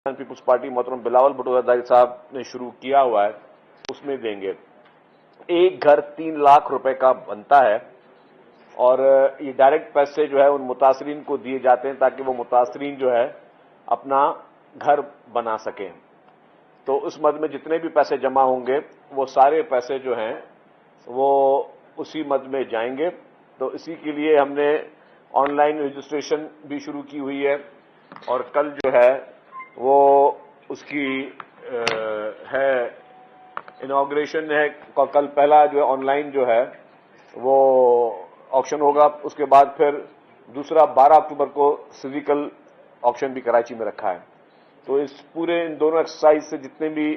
Peoples party محترم بلاول بھٹو زرداری صاحب نے شروع کیا ہوا ہے اس میں دیں گے. ایک گھر 3 لاکھ روپے کا بنتا ہے اور یہ ڈائریکٹ پیسے جو ہے ان متاثرین کو دیے جاتے ہیں تاکہ وہ متاثرین جو ہے اپنا گھر بنا سکیں. تو اس مد میں جتنے بھی پیسے جمع ہوں گے وہ سارے پیسے جو ہیں وہ اسی مد میں جائیں گے. تو اسی کے لیے ہم نے آن لائن رجسٹریشن بھی شروع کی ہوئی ہے اور کل جو ہے وہ اس کی ہے انوگریشن ہے. کل پہلا جو ہے آن لائن جو ہے وہ آکشن ہوگا. اس کے بعد پھر دوسرا 12 اکتوبر کو فزیکل آکشن بھی کراچی میں رکھا ہے. تو اس پورے ان دونوں ایکسرسائز سے جتنے بھی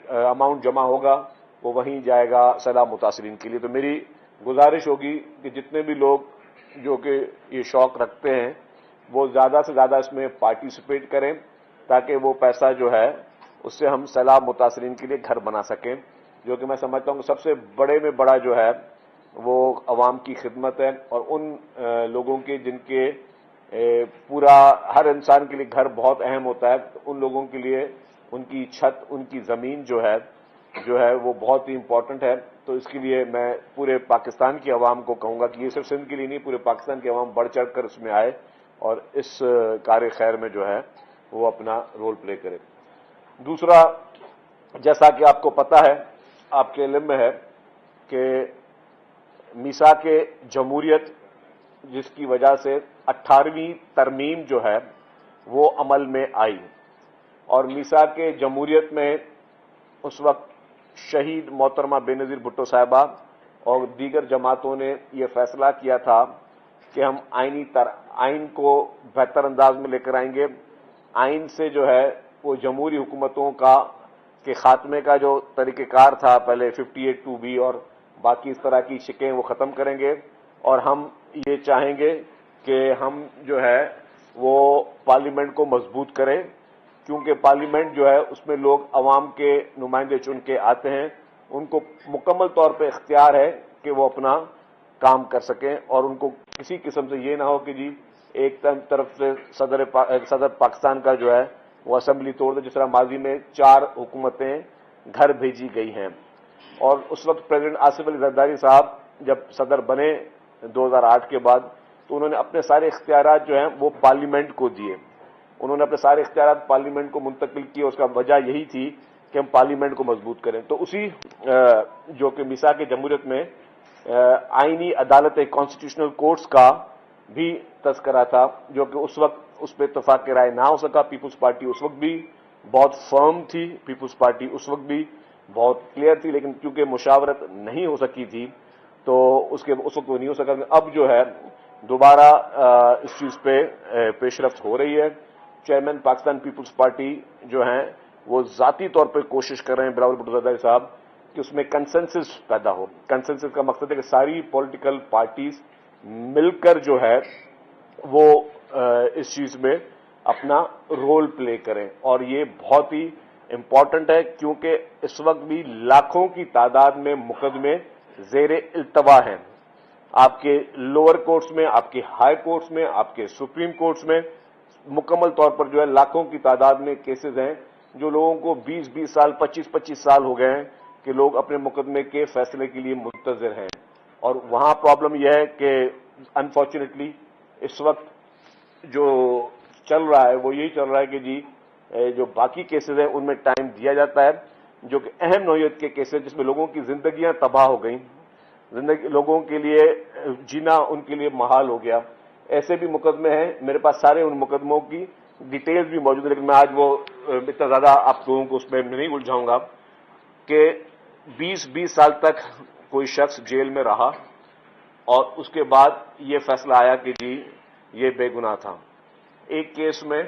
اماؤنٹ جمع ہوگا وہ وہیں جائے گا سیلاب متاثرین کے لیے. تو میری گزارش ہوگی کہ جتنے بھی لوگ جو کہ یہ شوق رکھتے ہیں وہ زیادہ سے زیادہ اس میں پارٹیسپیٹ کریں تاکہ وہ پیسہ جو ہے اس سے ہم سیلاب متاثرین کے لیے گھر بنا سکیں, جو کہ میں سمجھتا ہوں کہ سب سے بڑے میں بڑا جو ہے وہ عوام کی خدمت ہے. اور ان لوگوں کے جن کے پورا ہر انسان کے لیے گھر بہت اہم ہوتا ہے, تو ان لوگوں کے لیے ان کی چھت, ان کی زمین جو ہے وہ بہت ہی امپورٹنٹ ہے. تو اس کے لیے میں پورے پاکستان کی عوام کو کہوں گا کہ یہ صرف سندھ کے لیے نہیں, پورے پاکستان کی عوام بڑھ چڑھ کر اس میں آئے اور اس کار خیر میں جو ہے وہ اپنا رول پلے کرے. دوسرا, جیسا کہ آپ کو پتا ہے, آپ کے علم میں ہے کہ میثاق جمہوریت جس کی وجہ سے 18ویں ترمیم جو ہے وہ عمل میں آئی, اور میثاق جمہوریت میں اس وقت شہید محترمہ بے نظیر بھٹو صاحبہ اور دیگر جماعتوں نے یہ فیصلہ کیا تھا کہ ہم آئین کو بہتر انداز میں لے کر آئیں گے. آئین سے جو ہے وہ جمہوری حکومتوں کے خاتمے کا جو طریقہ کار تھا پہلے 58(2)B اور باقی اس طرح کی شکیں وہ ختم کریں گے, اور ہم یہ چاہیں گے کہ ہم جو ہے وہ پارلیمنٹ کو مضبوط کریں, کیونکہ پارلیمنٹ جو ہے اس میں لوگ عوام کے نمائندے چن کے آتے ہیں, ان کو مکمل طور پہ اختیار ہے کہ وہ اپنا کام کر سکیں, اور ان کو کسی قسم سے یہ نہ ہو کہ جی ایک طرف سے صدر پاکستان کا جو ہے وہ اسمبلی توڑ دے, جس طرح ماضی میں 4 حکومتیں گھر بھیجی گئی ہیں. اور اس وقت پریزیڈنٹ آصف علی زرداری صاحب جب صدر بنے 2008 کے بعد, تو انہوں نے اپنے سارے اختیارات جو ہیں وہ پارلیمنٹ کو دیے. انہوں نے اپنے سارے اختیارات پارلیمنٹ کو منتقل کیے. اس کا وجہ یہی تھی کہ ہم پارلیمنٹ کو مضبوط کریں. تو اسی جو کہ میثاق جمہوریت میں آئینی عدالت کانسٹیٹیوشنل کورٹس کا بھی تذکرہ تھا, جو کہ اس وقت اس پہ اتفاق رائے نہ ہو سکا. پیپلز پارٹی اس وقت بھی بہت فرم تھی, پیپلز پارٹی اس وقت بھی بہت کلیئر تھی, لیکن کیونکہ مشاورت نہیں ہو سکی تھی تو اس وقت وہ نہیں ہو سکا. اب جو ہے دوبارہ اس چیز پہ پیش رفت ہو رہی ہے. چیئرمین پاکستان پیپلز پارٹی جو ہیں وہ ذاتی طور پہ کوشش کر رہے ہیں بلاول بھٹو زرداری صاحب کہ اس میں کنسنسس پیدا ہو. کنسنسس کا مقصد ہے کہ ساری پولیٹیکل پارٹیز مل کر جو ہے وہ اس چیز میں اپنا رول پلے کریں, اور یہ بہت ہی امپورٹنٹ ہے کیونکہ اس وقت بھی لاکھوں کی تعداد میں مقدمے زیر التوا ہیں. آپ کے لوور کورٹس میں, آپ کے ہائی کورٹس میں, آپ کے سپریم کورٹس میں مکمل طور پر جو ہے لاکھوں کی تعداد میں کیسز ہیں جو لوگوں کو 20 سال 25 سال ہو گئے ہیں کہ لوگ اپنے مقدمے کے فیصلے کے لیے منتظر ہیں. اور وہاں پرابلم یہ ہے کہ انفارچونیٹلی اس وقت جو چل رہا ہے وہ یہی چل رہا ہے کہ جی جو باقی کیسز ہیں ان میں ٹائم دیا جاتا ہے, جو کہ اہم نوعیت کے کیسز جس میں لوگوں کی زندگیاں تباہ ہو گئیں, لوگوں کے لیے جینا ان کے لیے محال ہو گیا, ایسے بھی مقدمے ہیں. میرے پاس سارے ان مقدموں کی ڈیٹیلز بھی موجود ہے, لیکن میں آج وہ اتنا زیادہ آپ لوگوں کو اس میں نہیں الجھاؤں گا کہ 20 سال تک کوئی شخص جیل میں رہا اور اس کے بعد یہ فیصلہ آیا کہ جی یہ بے گناہ تھا. ایک کیس میں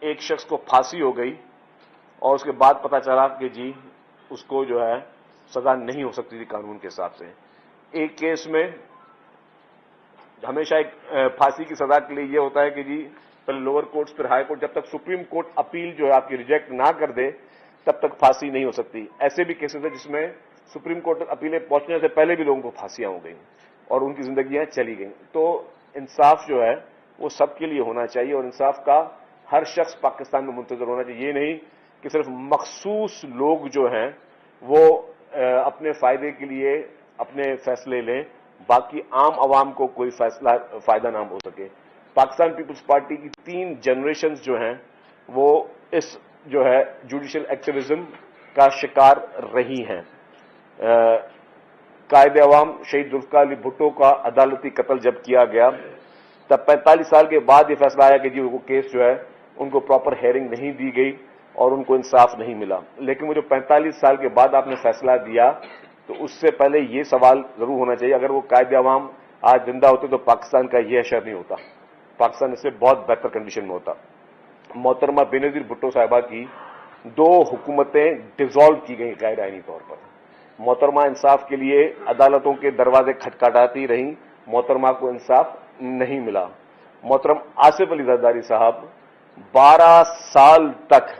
ایک شخص کو پھانسی ہو گئی اور اس کے بعد پتا چلا کہ جی اس کو جو ہے سزا نہیں ہو سکتی تھی قانون کے حساب سے. ایک کیس میں ہمیشہ ایک پھانسی کی سزا کے لیے یہ ہوتا ہے کہ جی پہلے لوور کورٹس پھر ہائی کورٹ, جب تک سپریم کورٹ اپیل جو ہے آپ کی ریجیکٹ نہ کر دے تب تک پھانسی نہیں ہو سکتی. ایسے بھی کیسز ہیں جس میں سپریم کورٹ اپیلیں پہنچنے سے پہلے بھی لوگوں کو پھانسیاں ہو گئیں اور ان کی زندگیاں چلی گئیں. تو انصاف جو ہے وہ سب کے لیے ہونا چاہیے, اور انصاف کا ہر شخص پاکستان میں منتظر ہونا چاہیے. یہ نہیں کہ صرف مخصوص لوگ جو ہیں وہ اپنے فائدے کے لیے اپنے فیصلے لیں، باقی عام عوام کو کوئی فائدہ نہ ہو سکے. پاکستان پیپلز پارٹی کی 3 جنریشنز جو ہیں وہ اس جو ہے جوڈیشل ایکٹیویزم کا شکار رہی ہیں. قائد عوام شہید ذوالفقار علی بھٹو کا عدالتی قتل جب کیا گیا تب 45 سال کے بعد یہ فیصلہ آیا کہ جی وہ کیس جو ہے ان کو پراپر ہیئرنگ نہیں دی گئی اور ان کو انصاف نہیں ملا. لیکن وہ جو 45 سال کے بعد آپ نے فیصلہ دیا تو اس سے پہلے یہ سوال ضرور ہونا چاہیے، اگر وہ قائد عوام آج زندہ ہوتے تو پاکستان کا یہ حشر نہیں ہوتا، پاکستان اس سے بہت بہتر کنڈیشن میں ہوتا. محترمہ بینظیر بھٹو صاحبہ کی 2 حکومتیں ڈیزالو کی گئیں غیر آئینی طور پر. محترمہ انصاف کے لیے عدالتوں کے دروازے کھٹکھٹاتی رہیں، محترمہ کو انصاف نہیں ملا. محترم آصف علی زرداری صاحب 12 سال تک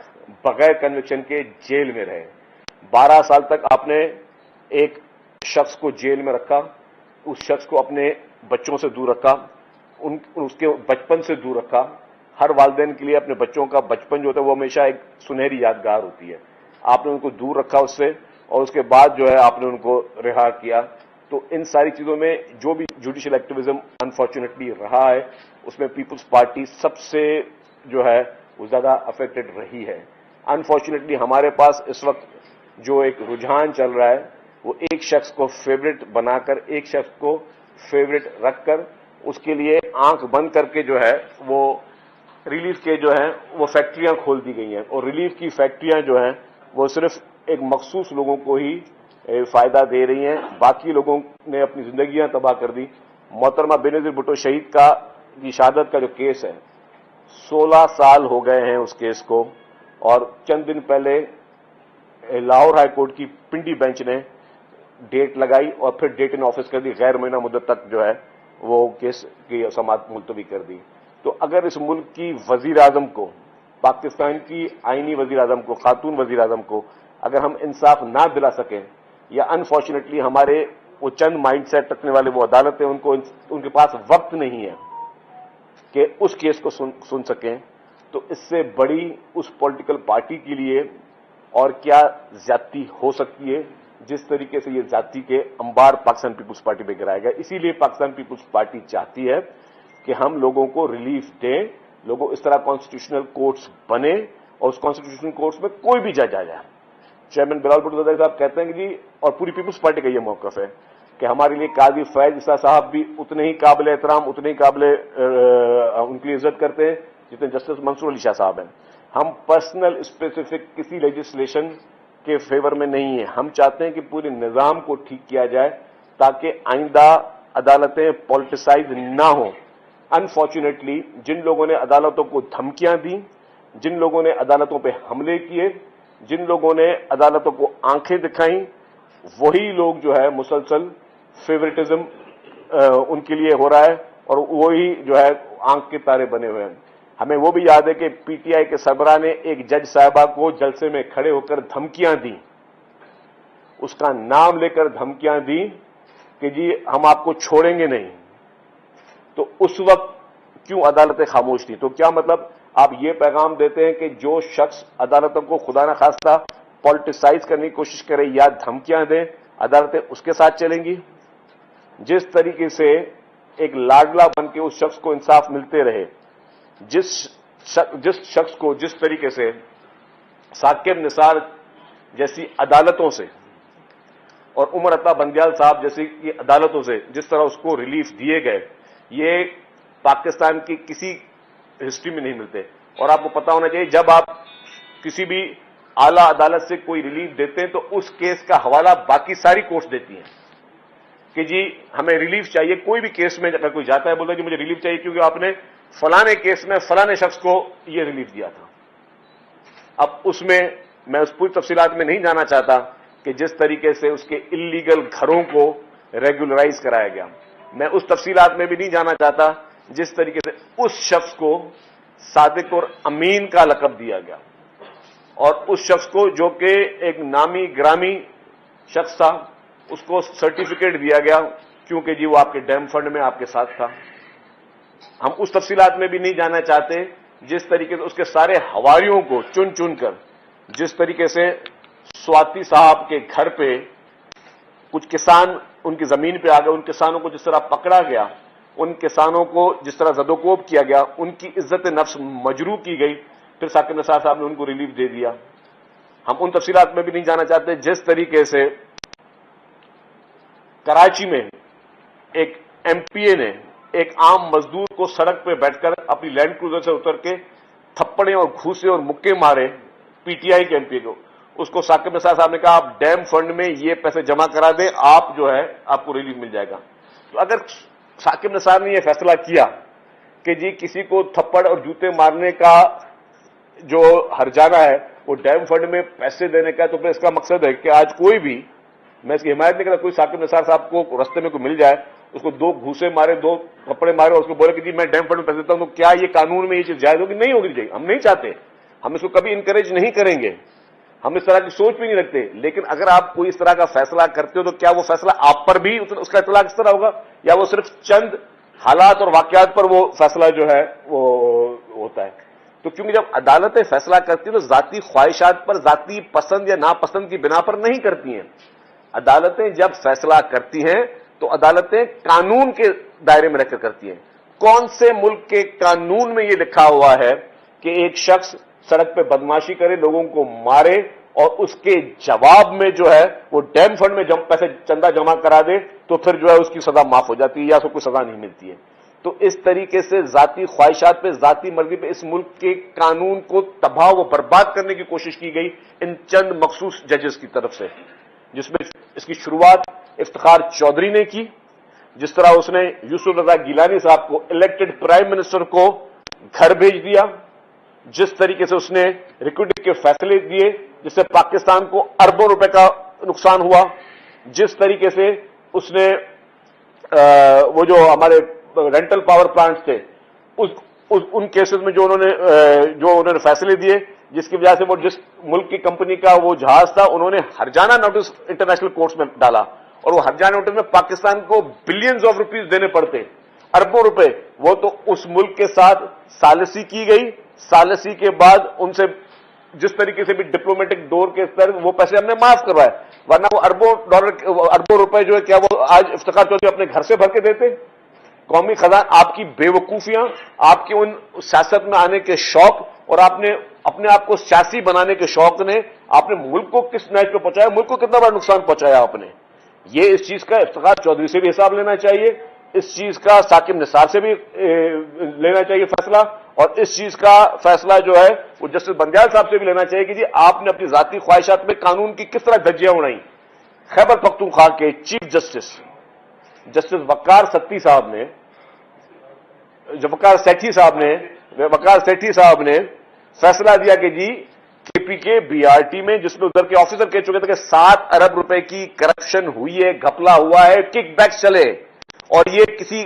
بغیر کنوکشن کے جیل میں رہے. 12 سال تک آپ نے ایک شخص کو جیل میں رکھا، اس شخص کو اپنے بچوں سے دور رکھا، اس کے بچپن سے دور رکھا. ہر والدین کے لیے اپنے بچوں کا بچپن جو ہوتا ہے وہ ہمیشہ ایک سنہری یادگار ہوتی ہے. آپ نے ان کو دور رکھا اس سے، اور اس کے بعد جو ہے آپ نے ان کو رہا کیا. تو ان ساری چیزوں میں جو بھی جوڈیشل ایکٹیویزم انفارچونیٹلی رہا ہے اس میں پیپلز پارٹی سب سے جو ہے وہ زیادہ افیکٹڈ رہی ہے. انفارچونیٹلی ہمارے پاس اس وقت جو ایک رجحان چل رہا ہے وہ ایک شخص کو فیوریٹ بنا کر، ایک شخص کو فیوریٹ رکھ کر اس کے لیے آنکھ بند کر کے جو ہے وہ ریلیف کے جو ہیں وہ فیکٹریاں کھول دی گئی ہیں، اور ریلیف کی فیکٹریاں جو ہیں وہ صرف ایک مخصوص لوگوں کو ہی فائدہ دے رہی ہیں، باقی لوگوں نے اپنی زندگیاں تباہ کر دی. محترمہ بینظیر بھٹو شہید کی شہادت کا جو کیس ہے 16 سال ہو گئے ہیں اس کیس کو، اور چند دن پہلے لاہور ہائی کورٹ کی پنڈی بینچ نے ڈیٹ لگائی اور پھر ڈیٹ ان آفس کر دی، غیر معینہ مدت تک جو ہے وہ کیس کی سماعت ملتوی کر دی. تو اگر اس ملک کی وزیر اعظم کو، پاکستان کی آئینی وزیر اعظم کو، خاتون وزیر اعظم کو اگر ہم انصاف نہ دلا سکیں، یا انفارچونیٹلی ہمارے وہ چند مائنڈ سیٹ رکھنے والے وہ عدالتیں ان کے پاس وقت نہیں ہے کہ اس کیس کو سن سکیں، تو اس سے بڑی اس پولیٹیکل پارٹی کے لیے اور کیا زیادتی ہو سکتی ہے جس طریقے سے یہ زیادتی کے انبار پاکستان پیپلز پارٹی پہ گرایا گیا. اسی لیے پاکستان پیپلز پارٹی چاہتی ہے کہ ہم لوگوں کو ریلیف دیں، لوگوں اس طرح کانسٹیٹیوشنل کورٹس بنے اور اس کانسٹیٹیوشنل کورٹس میں کوئی بھی جج آ جائے. چیئرمین بلال بھٹو زرداری صاحب کہتے ہیں کہ جی، اور پوری پیپلز پارٹی کا یہ موقف ہے کہ ہمارے لیے قاضی فیض عیسیٰ صاحب بھی اتنے ہی قابل احترام، اتنے ہی قابل ان کی عزت کرتے ہیں جتنے جسٹس منصور علی شاہ صاحب ہیں. ہم پرسنل اسپیسیفک کسی لیجسلیشن کے فیور میں نہیں ہیں، ہم چاہتے ہیں کہ پورے نظام کو ٹھیک کیا جائے تاکہ آئندہ عدالتیں پولیٹیسائز نہ ہوں. انفارچونیٹلی جن لوگوں نے عدالتوں کو دھمکیاں دیں، جن لوگوں نے عدالتوں پہ حملے کیے، جن لوگوں نے عدالتوں کو آنکھیں دکھائیں، وہی لوگ جو ہے مسلسل فیوریٹزم ان کے لیے ہو رہا ہے اور وہی جو ہے آنکھ کے تارے بنے ہوئے ہیں. ہمیں وہ بھی یاد ہے کہ پی ٹی آئی کے سربراہ نے ایک جج صاحبہ کو جلسے میں کھڑے ہو کر دھمکیاں دیں، اس کا نام لے کر دھمکیاں دیں کہ جی ہم آپ کو چھوڑیں گے نہیں. تو اس وقت کیوں عدالتیں خاموش تھیں؟ تو کیا مطلب آپ یہ پیغام دیتے ہیں کہ جو شخص عدالتوں کو خدا نہ خواستہ پولیٹیسائز کرنے کی کوشش کرے یا دھمکیاں دیں، عدالتیں اس کے ساتھ چلیں گی؟ جس طریقے سے ایک لاڈلا بن کے اس شخص کو انصاف ملتے رہے، جس شخص کو جس طریقے سے ثاقب نثار جیسی عدالتوں سے اور عمر عطا بندیال صاحب جیسی عدالتوں سے جس طرح اس کو ریلیف دیے گئے، یہ پاکستان کی کسی ہسٹری میں نہیں ملتے. اور آپ کو پتا ہونا چاہیے جب آپ کسی بھی اعلیٰ عدالت سے کوئی ریلیف دیتے ہیں تو اس کیس کا حوالہ باقی ساری کورٹس دیتی ہیں کہ جی ہمیں ریلیف چاہیے. کوئی بھی کیس میں اگر کوئی جاتا ہے بولتا ہے کہ مجھے ریلیف چاہیے کیونکہ آپ نے فلانے کیس میں فلانے شخص کو یہ ریلیف دیا تھا. اب اس میں میں اس پوری تفصیلات میں نہیں جانا چاہتا کہ جس طریقے سے اس کے اللیگل گھروں کو ریگولرائز کرایا گیا، میں اس تفصیلات میں بھی نہیں جانا چاہتا جس طریقے سے اس شخص کو صادق اور امین کا لقب دیا گیا اور اس شخص کو جو کہ ایک نامی گرامی شخص تھا اس کو سرٹیفکیٹ دیا گیا کیونکہ جی وہ آپ کے ڈیم فنڈ میں آپ کے ساتھ تھا. ہم اس تفصیلات میں بھی نہیں جانا چاہتے جس طریقے سے اس کے سارے حواریوں کو چن چن کر، جس طریقے سے سواتی صاحب کے گھر پہ کچھ کسان ان کی زمین پہ آ گئے، ان کسانوں کو جس طرح پکڑا گیا، ان کسانوں کو جس طرح زد و کوب کیا گیا، ان کی عزت نفس مجروح کی گئی، پھر ثاقب نثار صاحب نے ان کو ریلیف دے دیا. ہم ان تفصیلات میں بھی نہیں جانا چاہتے. جس طریقے سے کراچی میں ایک ایم پی اے نے ایک عام مزدور کو سڑک پہ بیٹھ کر اپنی لینڈ کروزر سے اتر کے تھپڑے اور گھوسے اور مکے مارے پی ٹی آئی کے ایم پی کو، اس کو ثاقب نثار صاحب نے کہا آپ ڈیم فنڈ میں یہ پیسے جمع کرا دیں، آپ جو ہے آپ کو ریلیف مل جائے گا. تو اگر ثاقب نثار نے یہ فیصلہ کیا کہ جی کسی کو تھپڑ اور جوتے مارنے کا جو ہرجانہ ہے وہ ڈیم فنڈ میں پیسے دینے کا، تو پھر اس کا مقصد ہے کہ آج کوئی بھی، میں اس کی حمایت نہیں کرتا، کوئی ثاقب نثار صاحب کو رستے میں کوئی مل جائے، اس کو 2 گھوسے مارے، 2 کپڑے مارے اور اس کو بولے کہ جی میں ڈیم فنڈ میں پیسے دیتا ہوں، تو کیا یہ قانون میں یہ چیز جائز ہوگی؟ نہیں ہوگی. ہم نہیں چاہتے، ہم اس کو کبھی انکریج نہیں کریں گے، ہم اس طرح کی سوچ بھی نہیں رکھتے. لیکن اگر آپ کوئی اس طرح کا فیصلہ کرتے ہو تو کیا وہ فیصلہ آپ پر بھی اس کا اطلاق اس طرح ہوگا، یا وہ صرف چند حالات اور واقعات پر وہ فیصلہ جو ہے وہ ہوتا ہے؟ تو کیونکہ جب عدالتیں فیصلہ کرتی ہیں تو ذاتی خواہشات پر، ذاتی پسند یا ناپسند کی بنا پر نہیں کرتی ہیں. عدالتیں جب فیصلہ کرتی ہیں تو عدالتیں قانون کے دائرے میں رہ کر کرتی ہیں. کون سے ملک کے قانون میں یہ لکھا ہوا ہے کہ ایک شخص سڑک پہ بدماشی کرے، لوگوں کو مارے اور اس کے جواب میں جو ہے وہ ڈیم فنڈ میں پیسے چندہ جمع کرا دے تو پھر جو ہے اس کی سزا معاف ہو جاتی ہے یا اس کو کوئی سزا نہیں ملتی ہے؟ تو اس طریقے سے ذاتی خواہشات پہ، ذاتی مرضی پہ اس ملک کے قانون کو تباہ و برباد کرنے کی کوشش کی گئی ان چند مخصوص ججز کی طرف سے، جس میں اس کی شروعات افتخار چودھری نے کی. جس طرح اس نے یوسف رضا گیلانی صاحب کو الیکٹڈ پرائم منسٹر کو گھر بھیج دیا، جس طریقے سے اس نے ریکوڈنگ کے فیصلے دیے جس سے پاکستان کو اربوں روپے کا نقصان ہوا، جس طریقے سے اس نے وہ جو ہمارے رینٹل پاور پلانٹس تھے ان کیسز میں جو انہوں نے فیصلے دیے، جس کی وجہ سے وہ جس ملک کی کمپنی کا وہ جہاز تھا انہوں نے ہرجانہ نوٹس انٹرنیشنل کورٹس میں ڈالا، اور وہ ہرجانہ نوٹس میں پاکستان کو بلینز آف روپیز دینے پڑتے، اربوں روپے. وہ تو اس ملک کے ساتھ ثالثی کی گئی، ثالثی کے بعد ان سے جس طریقے سے بھی ڈپلومیٹک ڈور کے سر وہ پیسے ہم نے معاف کروائے، ورنہ وہ اربوں روپے جو ہے کیا وہ آج افتخار چودھری اپنے گھر سے بھر کے دیتے؟ قومی خزانہ، آپ کی بے وقوفیاں، آپ کے ان سیاست میں آنے کے شوق اور آپ نے اپنے آپ کو سیاسی بنانے کے شوق نے آپ نے ملک کو کس نیچ پہ پہنچایا، ملک کو کتنا بڑا نقصان پہنچایا آپ نے. یہ اس چیز کا افتخار چودھری سے بھی حساب لینا چاہیے، اس چیز کا ثاقب نثار سے بھی لینا چاہیے فیصلہ، اور اس چیز کا فیصلہ جو ہے وہ جسٹس بندیال صاحب سے بھی لینا چاہیے کہ جی آپ نے اپنی ذاتی خواہشات میں قانون کی کس طرح دھجیاں اڑائیں. خیبر پختونخوا کے چیف جسٹس وقار سیٹھی صاحب نے فیصلہ دیا کہ جی کے پی کے بی آر ٹی میں، جس میں ادھر کے آفیسر کہہ چکے تھے کہ 7 ارب روپے کی کرپشن ہوئی ہے، گھپلا ہوا ہے، کک بیک چلے، اور یہ کسی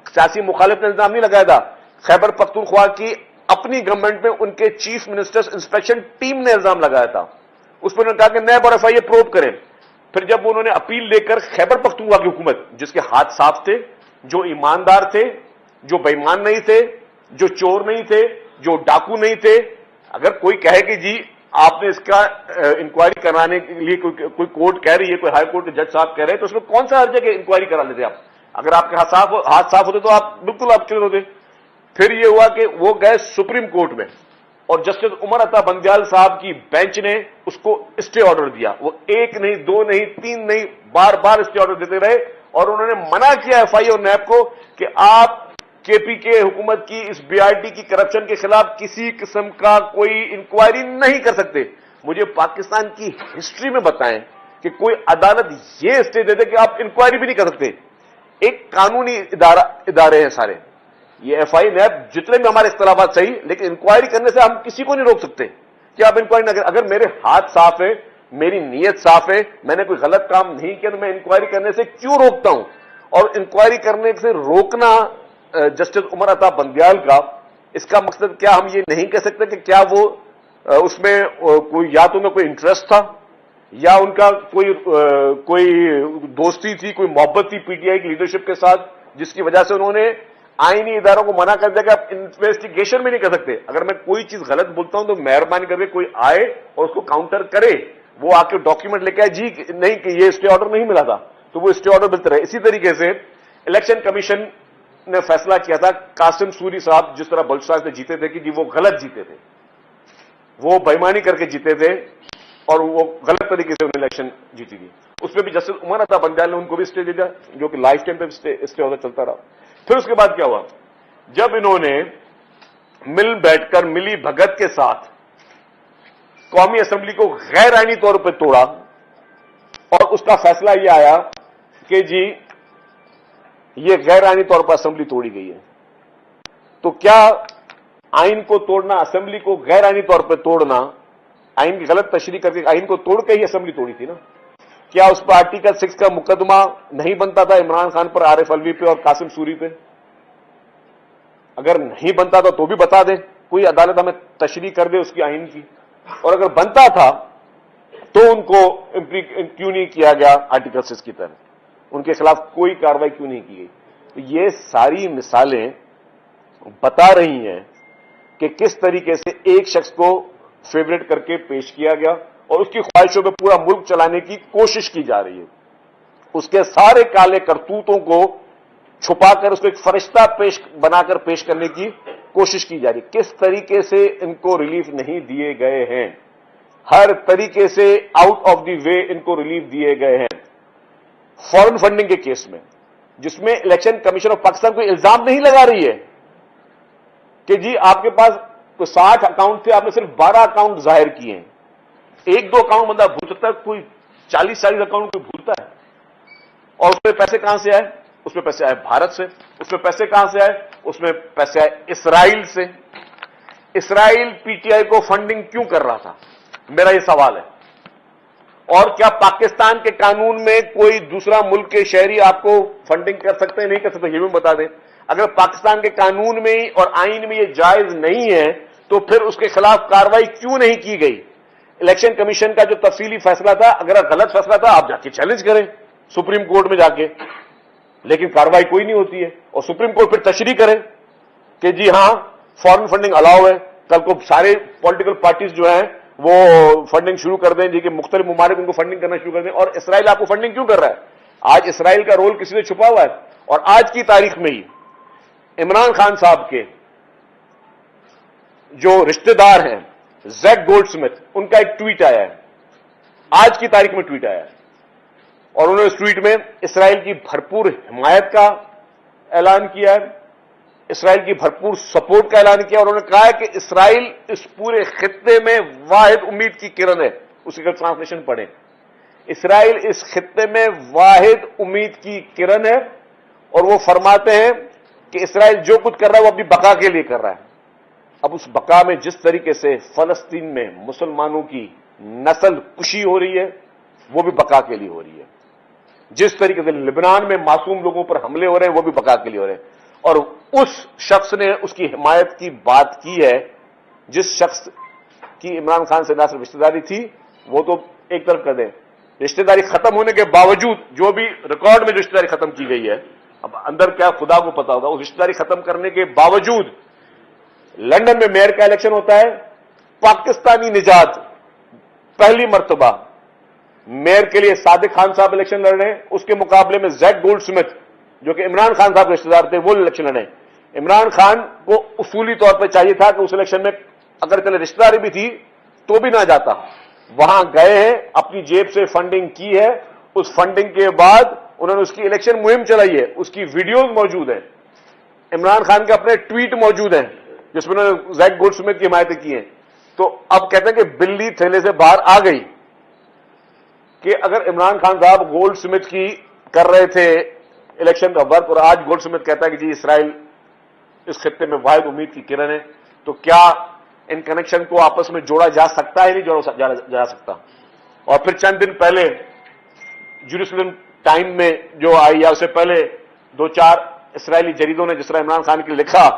سیاسی مخالف نے الزام نہیں لگایا تھا. خیبر پختونخوا کی اپنی گورنمنٹ میں ان کے چیف منسٹرز انسپیکشن ٹیم نے الزام لگایا تھا. اس پر انہوں نے کہا کہ نیب اور ایف آئی اے پروب کریں. پھر جب انہوں نے اپیل لے کر خیبر پختونخوا کی حکومت، جس کے ہاتھ صاف تھے، جو ایماندار تھے، جو بے ایمان نہیں تھے، جو چور نہیں تھے، جو ڈاکو نہیں تھے، اگر کوئی کہے کہ جی آپ نے اس کا انکوائری کرانے کے لیے کوئی کورٹ کہہ رہی ہے، کوئی ہائی کورٹ کے جج صاحب کہہ رہے ہیں، تو اس میں کون سا حرج ہے کہ انکوائری کرا لیتے آپ؟ اگر آپ کے ہاتھ صاف ہوتے تو آپ بالکل آپ کلیئر ہوتے. پھر یہ ہوا کہ وہ گئے سپریم کورٹ میں اور جسٹس عمر عطا بندیال صاحب کی بینچ نے اس کو اسٹے آرڈر دیا. وہ 1 نہیں 2 نہیں 3 نہیں، بار بار اسٹے آرڈر دیتے رہے، اور انہوں نے منع کیا ایف آئی اور نیب کو کہ آپ کے پی کے حکومت کی اس بی آر ٹی کی کرپشن کے خلاف کسی قسم کا کوئی انکوائری نہیں کر سکتے. مجھے پاکستان کی ہسٹری میں بتائیں کہ کوئی عدالت یہ اسٹے دے دے کہ آپ انکوائری بھی نہیں کر سکتے. ایک قانونی ادارے ہیں سارے، یہ ایف آئی نیب جتنے بھی ہمارے اختلافات صحیح، لیکن انکوائری کرنے سے ہم کسی کو نہیں روک سکتے کہ آپ انکوائری نہ کریں. اگر میرے ہاتھ صاف ہے، میری نیت صاف ہے، میں نے کوئی غلط کام نہیں کیا، تو میں انکوائری کرنے سے کیوں روکتا ہوں؟ اور انکوائری کرنے سے روکنا جسٹس عمر عطا بندیال کا، اس کا مقصد کیا ہم یہ نہیں کہہ سکتے کہ کیا وہ اس میں کوئی یا تو میں کوئی انٹرسٹ تھا یا ان کا کوئی دوستی تھی، کوئی محبت تھی پی ٹی آئی کی لیڈرشپ کے ساتھ، جس کی وجہ سے انہوں نے آئینی اداروں کو منع کر دیا کہ آپ انویسٹیگیشن بھی نہیں کر سکتے. اگر میں کوئی چیز غلط بولتا ہوں تو مہربانی کر کے کوئی آئے اور اس کو کاؤنٹر کرے. وہ آ کے ڈاکیومنٹ لے کے آئے جی نہیں کہ یہ اسٹے آرڈر نہیں ملا تھا تو وہ اسٹے آرڈر ملتے رہے. اسی طریقے سے الیکشن کمیشن نے فیصلہ کیا تھا قاسم سوری صاحب جس طرح بلوچستان سے جیتے تھے کہ جی وہ غلط جیتے تھے, وہ بےمانی کر کے جیتے تھے اور وہ غلط طریقے سے انہیں الیکشن جیتی تھی. اس پہ بھی جسٹس عمر عطا بنجال نے ان کو بھی اسٹے دے دیا جو کہ لائف ٹائم پہ اسٹے ہوتا چلتا رہا. پھر اس کے بعد کیا ہوا, جب انہوں نے مل بیٹھ کر ملی بھگت کے ساتھ قومی اسمبلی کو غیر آئینی طور پہ توڑا اور اس کا فیصلہ یہ آیا کہ جی یہ غیر آئینی طور پر اسمبلی توڑی گئی ہے, تو کیا آئین کو توڑنا, اسمبلی کو غیر آئینی طور پہ توڑنا, آئین کی غلط تشریح کر کے آئین کو توڑ کے ہی اسمبلی توڑی تھی نا, کیا اس پر آرٹیکل 6 کا مقدمہ نہیں بنتا تھا عمران خان پر, عارف الوی پہ اور قاسم سوری پہ؟ اگر نہیں بنتا تھا تو بھی بتا دیں, کوئی عدالت ہمیں تشریح کر دے اس کی آئین کی. اور اگر بنتا تھا تو ان کو کیوں نہیں کیا گیا آرٹیکل 6 کی طرح, ان کے خلاف کوئی کاروائی کیوں نہیں کی گئی؟ تو یہ ساری مثالیں بتا رہی ہیں کہ کس طریقے سے ایک شخص کو فیوریٹ کر کے پیش کیا گیا اور اس کی خواہشوں پہ پورا ملک چلانے کی کوشش کی جا رہی ہے. اس کے سارے کالے کرتوتوں کو چھپا کر اس کو ایک فرشتہ بنا کر پیش کرنے کی کوشش کی جا رہی ہے. کس طریقے سے ان کو ریلیف نہیں دیے گئے ہیں, ہر طریقے سے آؤٹ آف دی وے ان کو ریلیف دیے گئے ہیں. فورن فنڈنگ کے کیس میں جس میں الیکشن کمیشن آف پاکستان کو الزام نہیں لگا رہی ہے کہ جی آپ کے پاس 60 اکاؤنٹ تھے, آپ نے صرف 12 اکاؤنٹ ظاہر کیے ہیں. ایک دو اکاؤنٹ بندہ بھول سکتا ہے, کوئی 40 اکاؤنٹ کوئی بھولتا ہے. اور اس میں پیسے کہاں سے آئے؟ اس میں پیسے آئے بھارت سے. اس میں پیسے کہاں سے آئے؟ اس میں پیسے آئے اسرائیل سے. اسرائیل پی ٹی آئی کو فنڈنگ کیوں کر رہا تھا, میرا یہ سوال ہے. اور کیا پاکستان کے قانون میں کوئی دوسرا ملک کے شہری آپ کو فنڈنگ کر سکتے ہیں, نہیں کر سکتے؟ یہ بھی بتا دیں. اگر پاکستان کے قانون میں اور آئین میں یہ جائز نہیں ہے تو پھر اس کے خلاف کاروائی کیوں نہیں کی گئی؟ الیکشن کمیشن کا جو تفصیلی فیصلہ تھا, اگر غلط فیصلہ تھا آپ جا کے چیلنج کریں سپریم کورٹ میں جا کے, لیکن کاروائی کوئی نہیں ہوتی ہے. اور سپریم کورٹ پھر تشریح کرے کہ جی ہاں فورن فنڈنگ الاؤ ہے, کل کو سارے پولیٹیکل پارٹیز جو ہیں وہ فنڈنگ شروع کر دیں, جی کہ مختلف ممالک ان کو فنڈنگ کرنا شروع کر دیں. اور اسرائیل آپ کو فنڈنگ کیوں کر رہا ہے؟ آج اسرائیل کا رول کسی نے چھپا ہوا ہے. اور آج کی تاریخ میں ہی عمران خان صاحب کے جو رشتہ دار ہیں زیک گولڈ سمتھ, ان کا ایک ٹویٹ آیا ہے, آج کی تاریخ میں ٹویٹ آیا ہے, اور انہوں نے اس ٹویٹ میں اسرائیل کی بھرپور حمایت کا اعلان کیا ہے, اسرائیل کی بھرپور سپورٹ کا اعلان کیا. اور انہوں نے کہا ہے کہ اسرائیل اس پورے خطے میں واحد امید کی کرن ہے. اسی کا ٹرانسلیشن پڑھیں, اسرائیل اس خطے میں واحد امید کی کرن ہے. اور وہ فرماتے ہیں کہ اسرائیل جو کچھ کر رہا ہے وہ اپنی بقا کے لیے کر رہا ہے. اب اس بقا میں جس طریقے سے فلسطین میں مسلمانوں کی نسل کشی ہو رہی ہے وہ بھی بقا کے لیے ہو رہی ہے. جس طریقے سے لبنان میں معصوم لوگوں پر حملے ہو رہے ہیں وہ بھی بقا کے لیے ہو رہے ہیں. اور اس شخص نے اس کی حمایت کی بات کی ہے جس شخص کی عمران خان سے نہ صرف رشتہ داری تھی, وہ تو ایک طرف کر دیں, رشتہ داری ختم ہونے کے باوجود جو بھی ریکارڈ میں رشتہ داری ختم کی گئی ہے, اب اندر کیا خدا کو پتا ہوگا, اس رشتہ داری ختم کرنے کے باوجود لندن میں میئر کا الیکشن ہوتا ہے, پاکستانی نژاد پہلی مرتبہ میئر کے لیے صادق خان صاحب الیکشن لڑ رہے ہیں, اس کے مقابلے میں زیک گولڈ سمتھ جو کہ عمران خان صاحب کے رشتہ دار تھے وہ الیکشن لڑے. عمران خان کو اصولی طور پر چاہیے تھا کہ اس الیکشن میں اگر چلے رشتہ داری بھی تھی تو بھی نہ جاتا, وہاں گئے ہیں, اپنی جیب سے فنڈنگ کی ہے, اس فنڈنگ کے بعد انہوں نے اس کی الیکشن مہم چلائی ہے, اس کی ویڈیوز موجود ہیں, عمران خان کے اپنے ٹویٹ موجود ہیں جس میں انہوں نے زیک گولڈ سمتھ کی حمایتیں کی ہیں. تو اب کہتے ہیں کہ بلی تھیلے سے باہر آ گئی کہ اگر عمران خان صاحب گولڈ سمتھ کی کر رہے تھے الیکشن کا ورک, اور آج گولڈ سمتھ کہتا ہے کہ جی اسرائیل اس خطے میں واحد امید کی کرن ہے, تو کیا ان کنیکشن کو آپس میں جوڑا جا سکتا ہے, نہیں جوڑا جا سکتا. اور پھر چند دن پہلے جیروسلم ٹائم میں جو آئی, یا اسے پہلے 2-4 اسرائیلی جریدوں نے جس طرح عمران خان کے لکھا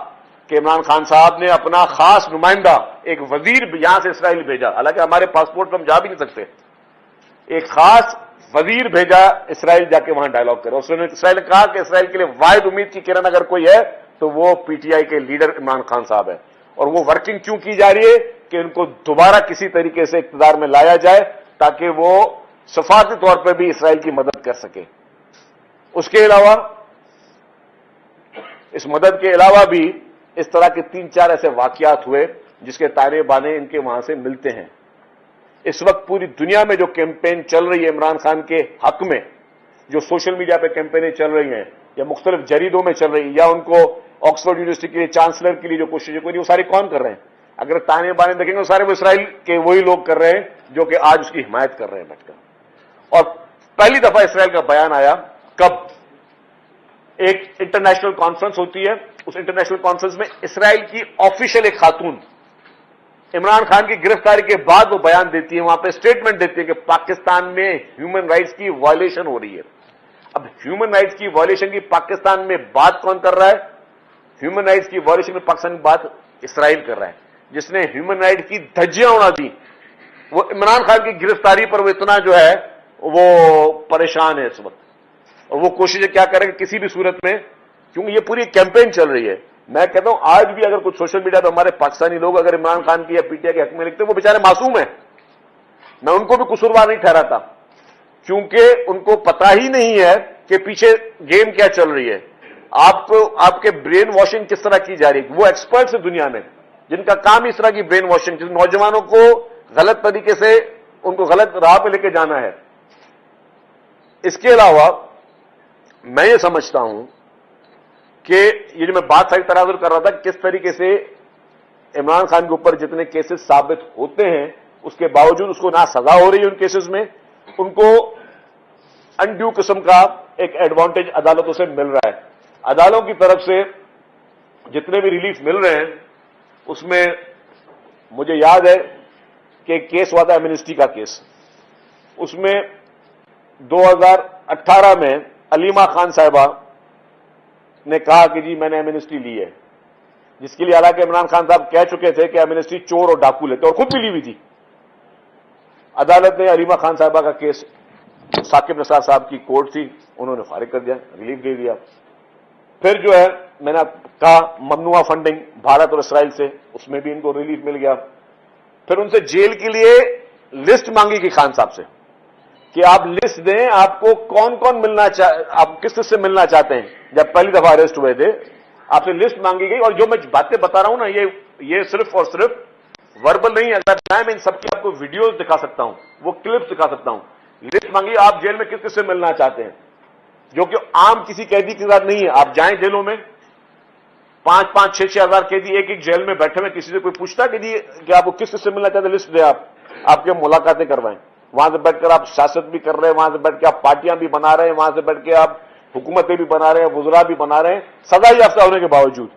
کہ عمران خان صاحب نے اپنا خاص نمائندہ ایک وزیر یہاں سے اسرائیل بھیجا, حالانکہ ہمارے پاسپورٹ پہ ہم جا بھی نہیں سکتے, ایک خاص وزیر بھیجا اسرائیل جا کے وہاں ڈائلاگ کرو. اس نے اسرائیل نے کہا کہ اسرائیل کے لیے واحد امید کی کرن اگر کوئی ہے تو وہ پی ٹی آئی کے لیڈر عمران خان صاحب ہیں، اور وہ ورکنگ کیوں کی جا رہی ہے کہ ان کو دوبارہ کسی طریقے سے اقتدار میں لایا جائے تاکہ وہ سفارتی طور پہ بھی اسرائیل کی مدد کر سکے۔ اس کے علاوہ، اس مدد کے علاوہ بھی اس طرح کے 3-4 ایسے واقعات ہوئے جس کے تانے بانے ان کے وہاں سے ملتے ہیں۔ اس وقت پوری دنیا میں جو کیمپین چل رہی ہے عمران خان کے حق میں، جو سوشل میڈیا پہ کیمپینیں چل رہی ہیں یا مختلف جریدوں میں چل رہی ہیں، یا ان کو آکسفورڈ یونیورسٹی کے چانسلر کے لیے جو کوششیں کر رہی ہیں، وہ ساری کون کر رہے ہیں؟ اگر تانے بانے دیکھیں گے تو سارے وہ اسرائیل کے وہی لوگ کر رہے ہیں جو کہ آج اس کی حمایت کر رہے ہیں بیٹھ کر۔ اور پہلی دفعہ اسرائیل کا بیان آیا کب؟ ایک انٹرنیشنل کانفرنس ہوتی ہے، اس انٹرنیشنل کانفرنس میں اسرائیل کی آفیشیل ایک خاتون عمران خان کی گرفتاری کے بعد وہ بیان دیتی ہے، وہاں پہ اسٹیٹمنٹ دیتی ہے کہ پاکستان میں ہیومن رائٹس کی وائلیشن ہو رہی ہے۔ اب ہیومن رائٹس کی وائلیشن کی پاکستان میں بات کون کر رہا ہے؟ ہیومن رائٹس کی وائلیشن میں پاکستان کی بات اسرائیل کر رہا ہے، جس نے ہیومن رائٹس کی دھجیاں اڑا دی۔ وہ عمران خان کی گرفتاری پر وہ اتنا جو ہے وہ پریشان ہے اس وقت، اور وہ کوششیں کیا کریں کہ کسی بھی صورت میں، کیونکہ یہ پوری کیمپین چل رہی ہے۔ میں کہتا ہوں آج بھی اگر کچھ سوشل میڈیا پہ ہمارے پاکستانی لوگ اگر عمران خان کی یا پی ٹی آئی کے حق میں لکھتے ہیں، وہ بیچارے معصوم ہیں، میں ان کو بھی قصوروار نہیں ٹھہراتا، کیونکہ ان کو پتہ ہی نہیں ہے کہ پیچھے گیم کیا چل رہی ہے، آپ کے برین واشنگ کس طرح کی جا رہی ہے۔ وہ ایکسپرٹس ہیں دنیا میں جن کا کام اس طرح کی برین واشنگ، جن نوجوانوں کو غلط طریقے سے ان کو غلط راہ پہ لے کے جانا ہے۔ اس کے علاوہ میں یہ سمجھتا ہوں کہ یہ جو میں بات ساری تناظر کر رہا تھا، کس طریقے سے عمران خان کے اوپر جتنے کیسز ثابت ہوتے ہیں اس کے باوجود اس کو نہ سزا ہو رہی ہے ان کیسز میں، ان کو انڈیو قسم کا ایک ایڈوانٹیج عدالتوں سے مل رہا ہے۔ عدالتوں کی طرف سے جتنے بھی ریلیف مل رہے ہیں اس میں مجھے یاد ہے کہ ایک کیس ہوا تھا ایمنسٹی کا کیس، اس میں 2018 میں علیمہ خان صاحبہ نے کہا کہ جی میں نے ایمنسٹی لی ہے، جس کے لیے حالانکہ عمران خان صاحب کہہ چکے تھے کہ ایمنسٹی چور اور ڈاکو لیتے، اور خود بھی لی ہوئی تھی۔ عدالت نے علیمہ خان صاحبہ کا کیس، ثاقب نثار صاحب کی کورٹ تھی، انہوں نے فارغ کر دیا، ریلیف دے دیا۔ پھر جو ہے میں نے کہا ممنوعہ فنڈنگ بھارت اور اسرائیل سے، اس میں بھی ان کو ریلیف مل گیا۔ پھر ان سے جیل کے لیے لسٹ مانگی گئی خان صاحب سے کہ آپ لسٹ دیں، آپ کو کون کون ملنا آپ کس کس سے ملنا چاہتے ہیں۔ جب پہلی دفعہ اریسٹ ہوئے تھے آپ سے لسٹ مانگی گئی، اور جو میں باتیں بتا رہا ہوں نا یہ صرف اور صرف وربل نہیں ہے، اگر میں ان سب کی آپ کو ویڈیوز دکھا سکتا ہوں، وہ کلپس دکھا سکتا ہوں۔ لسٹ مانگی آپ جیل میں کس کس سے ملنا چاہتے ہیں، جو کہ عام کسی قیدی کے ساتھ نہیں ہے۔ آپ جائیں جیلوں میں 5-5, 6-6 ہزار قیدی ایک جیل میں بیٹھے ہوئے، کسی سے کوئی پوچھتا کہ آپ کو کس کس سے ملنا چاہتے ہیں، لسٹ دیں، آپ کے ملاقاتیں کروائیں، وہاں سے بیٹھ کر آپ سیاست بھی کر رہے ہیں، وہاں سے بیٹھ کے آپ پارٹیاں بھی بنا رہے ہیں، وہاں سے بیٹھ کے آپ حکومتیں بھی بنا رہے ہیں، وزراء بھی بنا رہے ہیں، سزا یافتہ ہونے کے باوجود۔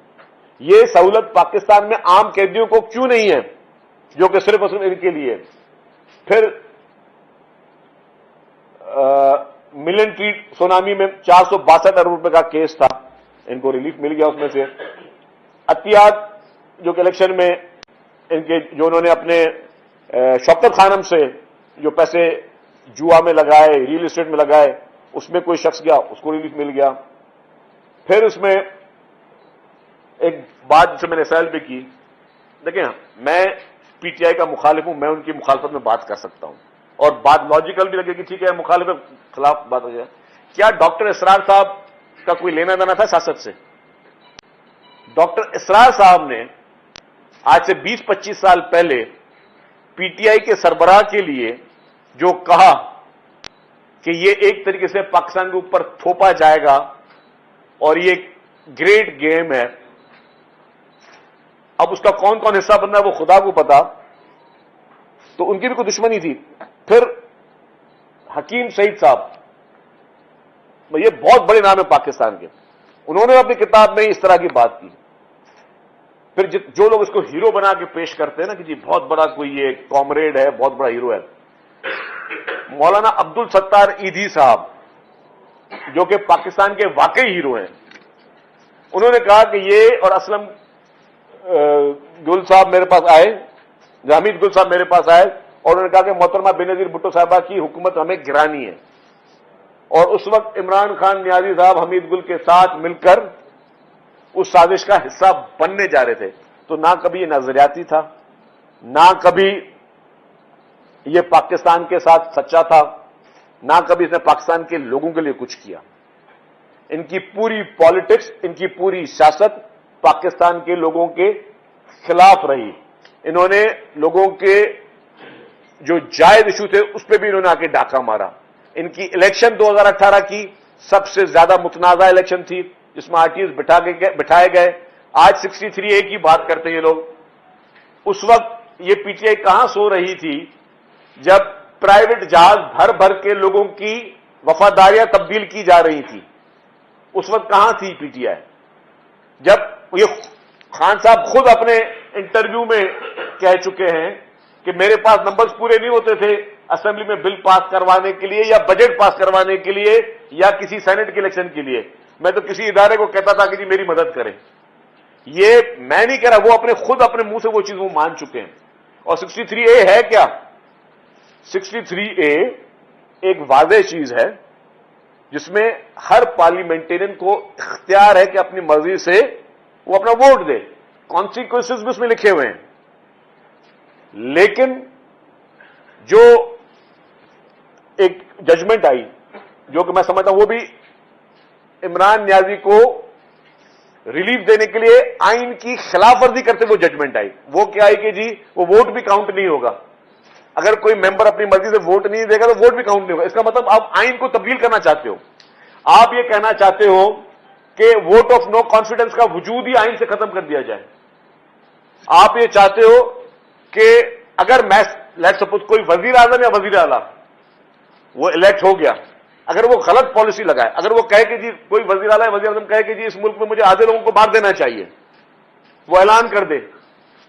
یہ سہولت پاکستان میں عام قیدیوں کو کیوں نہیں ہے، جو کہ صرف اور صرف ان کے لیے۔ پھر ملن ٹری سونامی میں 462 ارب روپے کا کیس تھا، ان کو ریلیف مل گیا اس میں سے۔ عطیات جو کہ الیکشن میں ان کے جو انہوں نے اپنے شوکت خانم سے جو پیسے جوا میں لگائے، ریل اسٹیٹ میں لگائے، اس میں کوئی شخص گیا، اس کو ریلیف مل گیا۔ پھر اس میں ایک بات جسے میں نے اسرائیل پہ کی، دیکھیں میں پی ٹی آئی کا مخالف ہوں، میں ان کی مخالفت میں بات کر سکتا ہوں، اور بات لاجیکل بھی لگے گی، ٹھیک ہے مخالفت خلاف بات ہو جائے۔ کیا ڈاکٹر اسرار صاحب کا کوئی لینا دینا تھا سیاست سے؟ ڈاکٹر اسرار صاحب نے آج سے 20-25 سال پہلے پی ٹی آئی کے سربراہ کے لیے جو کہا کہ یہ ایک طریقے سے پاکستان کے اوپر تھوپا جائے گا اور یہ گریٹ گیم ہے، اب اس کا کون کون حصہ بننا ہے وہ خدا کو پتا، تو ان کی بھی کوئی دشمنی تھی۔ پھر حکیم سعید صاحب، یہ بہت بڑے نام ہے پاکستان کے، انہوں نے اپنی کتاب میں اس طرح کی بات کی۔ پھر جو لوگ اس کو ہیرو بنا کے پیش کرتے ہیں نا کہ جی بہت بڑا کوئی یہ کامریڈ ہے، بہت بڑا ہیرو ہے، مولانا عبد الستار ایدھی صاحب جو کہ پاکستان کے واقعی ہیرو ہیں، انہوں نے کہا کہ یہ اور اسلم گل صاحب میرے پاس آئے، حمید گل صاحب میرے پاس آئے، اور انہوں نے کہا کہ محترمہ بینظیر بھٹو صاحبہ کی حکومت ہمیں گرانی ہے، اور اس وقت عمران خان نیازی صاحب حمید گل کے ساتھ مل کر اس سازش کا حصہ بننے جا رہے تھے. تو نہ کبھی یہ نظریاتی تھا، نہ کبھی یہ پاکستان کے ساتھ سچا تھا، نہ کبھی اس نے پاکستان کے لوگوں کے لیے کچھ کیا. ان کی پوری پالیٹکس، ان کی پوری سیاست پاکستان کے لوگوں کے خلاف رہی. انہوں نے لوگوں کے جو جائز ایشو تھے اس پہ بھی انہوں نے آ کے ڈاکہ مارا. ان کی الیکشن 2018 کی سب سے زیادہ متنازع الیکشن تھی جس میں آرٹیز بٹھائے گئے. آج 63A کی بات کرتے ہیں یہ لوگ. اس وقت یہ پی ٹی آئی کہاں سو رہی تھی جب پرائیویٹ جہاز بھر بھر کے لوگوں کی وفاداریاں تبدیل کی جا رہی تھی؟ اس وقت کہاں تھی پی ٹی آئی؟ جب یہ خان صاحب خود اپنے انٹرویو میں کہہ چکے ہیں کہ میرے پاس نمبرز پورے نہیں ہوتے تھے اسمبلی میں بل پاس کروانے کے لیے یا بجٹ پاس کروانے کے لیے یا کسی سینٹ کے الیکشن کے لیے، میں تو کسی ادارے کو کہتا تھا کہ جی میری مدد کریں. یہ میں نہیں کہہ رہا، وہ خود اپنے منہ سے وہ چیز وہ مان چکے ہیں. اور 63A ہے کیا؟ 63A ایک واضح چیز ہے جس میں ہر پارلیمنٹرین کو اختیار ہے کہ اپنی مرضی سے وہ اپنا ووٹ دے. کانسیکوینسز بھی اس میں لکھے ہوئے ہیں. لیکن جو ایک ججمنٹ آئی جو کہ میں سمجھتا ہوں وہ بھی عمران نیازی کو ریلیف دینے کے لیے آئین کی خلاف ورزی کرتے وہ ججمنٹ آئی. وہ کیا آئی کہ جی وہ ووٹ بھی کاؤنٹ نہیں ہوگا. اگر کوئی ممبر اپنی مرضی سے ووٹ نہیں دے گا تو ووٹ بھی کاؤنٹ نہیں ہوگا. اس کا مطلب آپ آئین کو تبدیل کرنا چاہتے ہو. آپ یہ کہنا چاہتے ہو کہ ووٹ آف نو کانفیڈنس کا وجود ہی آئین سے ختم کر دیا جائے. آپ یہ چاہتے ہو کہ اگر میں لیٹ سپوز کوئی وزیر اعظم یا وزیر اعلیٰ وہ الیکٹ ہو گیا، اگر وہ غلط پالیسی لگائے، اگر وہ کہے کہ جی کوئی وزیر اعلیٰ وزیر اعظم کہے کہ جی اس ملک میں مجھے آدھے لوگوں کو مار دینا چاہیے، وہ اعلان کر دے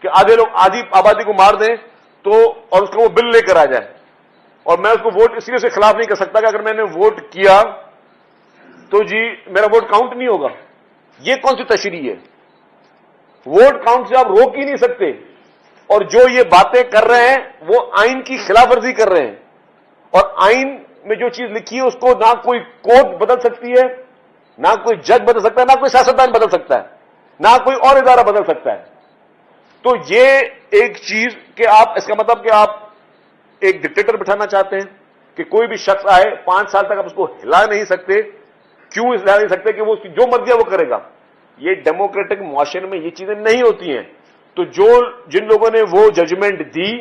کہ آدھی آبادی کو مار دیں تو اور اس کو وہ بل لے کر آ جائے، اور میں اس کو ووٹ اس لیے سے خلاف نہیں کر سکتا کہ اگر میں نے ووٹ کیا تو جی میرا ووٹ کاؤنٹ نہیں ہوگا. یہ کون سی تشریح ہے؟ ووٹ کاؤنٹ سے آپ روک ہی نہیں سکتے. اور جو یہ باتیں کر رہے ہیں وہ آئین کی خلاف ورزی کر رہے ہیں. اور آئین میں جو چیز لکھی ہے اس کو نہ کوئی کورٹ بدل سکتی ہے، نہ کوئی جج بدل سکتا ہے، نہ کوئی سیاستدان بدل سکتا ہے، نہ کوئی اور ادارہ بدل سکتا ہے. تو یہ ایک چیز کہ آپ اس کا مطلب کہ آپ ایک ڈکٹیٹر بٹھانا چاہتے ہیں کہ کوئی بھی شخص آئے 5 سال تک آپ اس کو ہلا نہیں سکتے. کیوں ہلا نہیں سکتے؟ کہ وہ جو مرضی ہے وہ کرے گا. یہ ڈیموکریٹک معاشرے میں یہ چیزیں نہیں ہوتی ہیں. تو جن لوگوں نے وہ ججمنٹ دی،